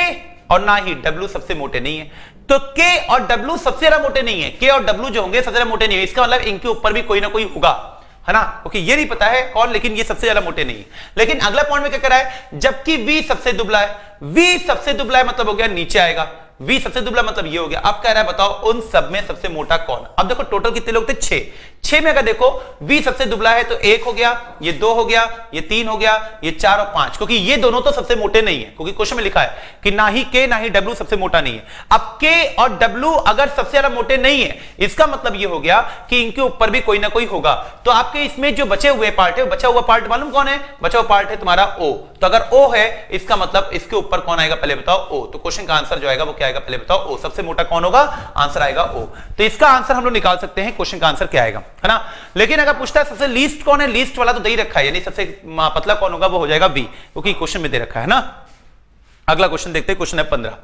और ना ही W सबसे मोटे नहीं है, तो K और W सबसे ज्यादा मोटे नहीं है। K और W जो होंगे सबसे ज्यादा मोटे नहीं है, इसका मतलब इनके ऊपर भी कोई ना कोई होगा, है ना? क्योंकि ये नहीं पता है कौन, लेकिन ये सबसे ज्यादा मोटे नहीं है। लेकिन अगला पॉइंट में क्या कर रहा है, जबकि V सबसे दुबला है, V सबसे दुबला है मतलब हो गया नीचे आएगा, V सबसे दुबला मतलब ये हो गया। अब कह रहा है बताओ उन सब में सबसे मोटा कौन। अब देखो टोटल कितने लोग थे, 6 में अगर देखो V सबसे दुबला है तो 1 हो गया, ये 2 हो गया, ये 3 हो गया, ये 4 और 5, क्योंकि ये दोनों तो सबसे मोटे नहीं है, क्योंकि क्वेश्चन में लिखा है कि ना ही K ना ही W सबसे मोटा नहीं है। अब K और W अगर सबसे ज्यादा मोटे नहीं है, इसका मतलब ये हो गया कि इनके ऊपर भी कोई ना कोई होगा। तो आपके इसमें जो बचे हुए पार्ट है, बचा हुआ पार्ट मालूम कौन है, बचा हुआ पार्ट है तुम्हारा O। तो अगर O है इसका मतलब इसके ऊपर कौन आएगा, पहले बताओ O। तो क्वेश्चन का आंसर जो आएगा वो क्या आएगा, पहले बताओ O। सबसे मोटा कौन होगा, आंसर आएगा O। तो इसका आंसर हम लोग निकाल सकते हैं, क्वेश्चन का आंसर क्या आएगा, है ना? लेकिन अगर पूछता है सबसे लीस्ट कौन है, लीस्ट वाला तो दे ही रखा है, यानी सबसे पतला कौन होगा वो हो जाएगा V, क्योंकि क्वेश्चन में दे रखा है ना। अगला क्वेश्चन देखते हैं, क्वेश्चन है 15।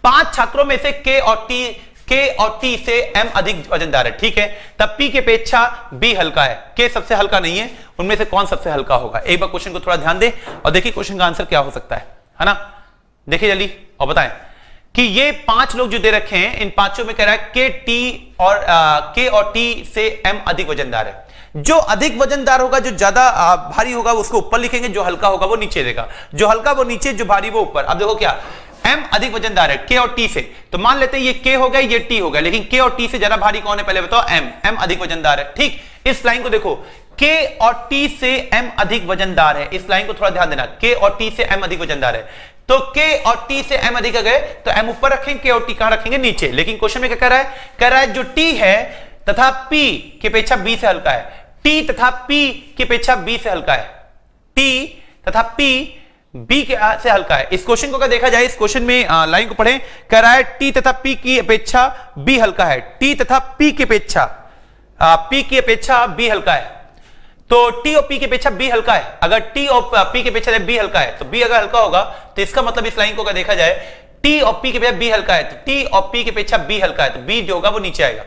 5 छात्रों में से के और टी से एम अधिक वजनदार है, ठीक है, तब पी की अपेक्षा बी हल्का है, के सबसे हल्का नहीं है, उनमें से कौन सबसे हल्का होगा। एक बार क्वेश्चन को थोड़ा ध्यान दे और देखिए क्वेश्चन का आंसर क्या हो सकता है ना। देखिए जल्दी और बताएं कि ये 5 लोग जो दे रखे हैं, इन पांचों में कह रहा है के और टी से एम अधिक वजनदार है। जो अधिक वजनदार होगा, जो ज्यादा भारी होगा उसको ऊपर लिखेंगे, जो हल्का होगा वो नीचे देगा, जो हल्का वो नीचे, जो भारी वो ऊपर। अब देखो क्या एम अधिक वजनदार है के और टी से, तो मान लेते हैं ये के हो गया, ये टी हो गया, लेकिन के और टी से ज्यादा भारी कौन है पहले बताओ, एम अधिक वजनदार है। ठीक, इस लाइन को देखो, के और टी से एम अधिक वजनदार है, इस लाइन को थोड़ा ध्यान देना, के और टी से एम अधिक वजनदार है, तो के और टी से एम अधिक गए तो एम ऊपर रखेंगे, के और टी कहां रखेंगे, नीचे। लेकिन क्वेश्चन में क्या कह रहा है जो टी है तथा पी की अपेक्षा बी से हल्का है, टी तथा पी की अपेक्षा बी से हल्का है, टी तथा पी बी के से हल्का है। इस क्वेश्चन को अगर देखा जाए, इस क्वेश्चन में लाइन को पढ़ें, कह रहा है टी तथा पी की अपेक्षा बी हल्का है, टी तथा पी की अपेक्षा बी हल्का है, तो टी और पी की अपेक्षा बी हल्का है। अगर टी और पी की अपेक्षा बी हल्का है, तो बी अगर हल्का होगा तो इसका मतलब इस लाइन को अगर देखा जाए, टी और पी की अपेक्षा बी हल्का है, तो टी और पी की अपेक्षा बी हल्का है, तो बी जो होगा वो नीचे आएगा,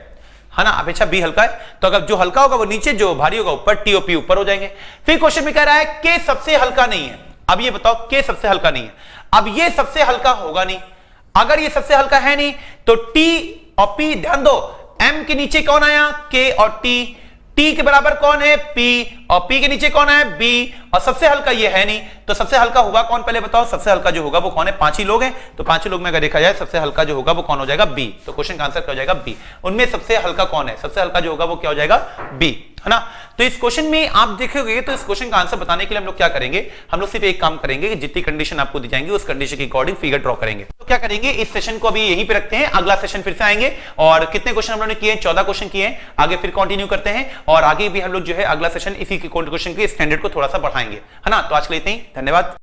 है ना, अपेक्षा बी हल्का है, तो अगर जो हल्का होगा वो नीचे, जो भारी होगा ऊपर, टी और पी ऊपर हो जाएंगे। फिर क्वेश्चन में कह रहा है के सबसे हल्का नहीं है। अब ये बताओ के सबसे हल्का नहीं है, अब ये सबसे हल्का होगा नहीं, अगर ये सबसे हल्का है नहीं तो टी और पी, ध्यान दो एम के नीचे कौन आया, के और टी, टी के बराबर कौन है, पी, और पी के नीचे कौन है, बी, और सबसे हल्का ये है नहीं, तो सबसे हल्का होगा कौन पहले बताओ, सबसे हल्का जो होगा वो कौन है, 5 ही लोग हैं, तो 5 लोग में अगर देखा जाए सबसे हल्का जो होगा वो कौन हो जाएगा, बी। तो क्वेश्चन का आंसर क्या हो जाएगा, बी। उनमें सबसे हल्का कौन है, सबसे हल्का जो होगा वो क्या हो जाएगा, बी, है ना। तो इस क्वेश्चन में आप देखोगे तो इस क्वेश्चन का आंसर बताने के लिए हम लोग क्या करेंगे, हम लोग सिर्फ एक काम करेंगे कि जितनी कंडीशन आपको दी जाएंगी उस कंडीशन के अकॉर्डिंग फिगर ड्रॉ करेंगे। तो क्या करेंगे, इस सेशन को अभी यहीं पे रखते हैं, अगला सेशन फिर से आएंगे, और कितने क्वेश्चन हम लोगों ने किए, 14 क्वेश्चन किए हैं, आगे फिर कंटिन्यू करते हैं, और आगे भी हम लोग जो है अगला सेशन इसी क्वेश्चन के स्टैंडर्ड को थोड़ा सा बढ़ाएंगे, है ना। तो आज के लिए इतना ही, धन्यवाद।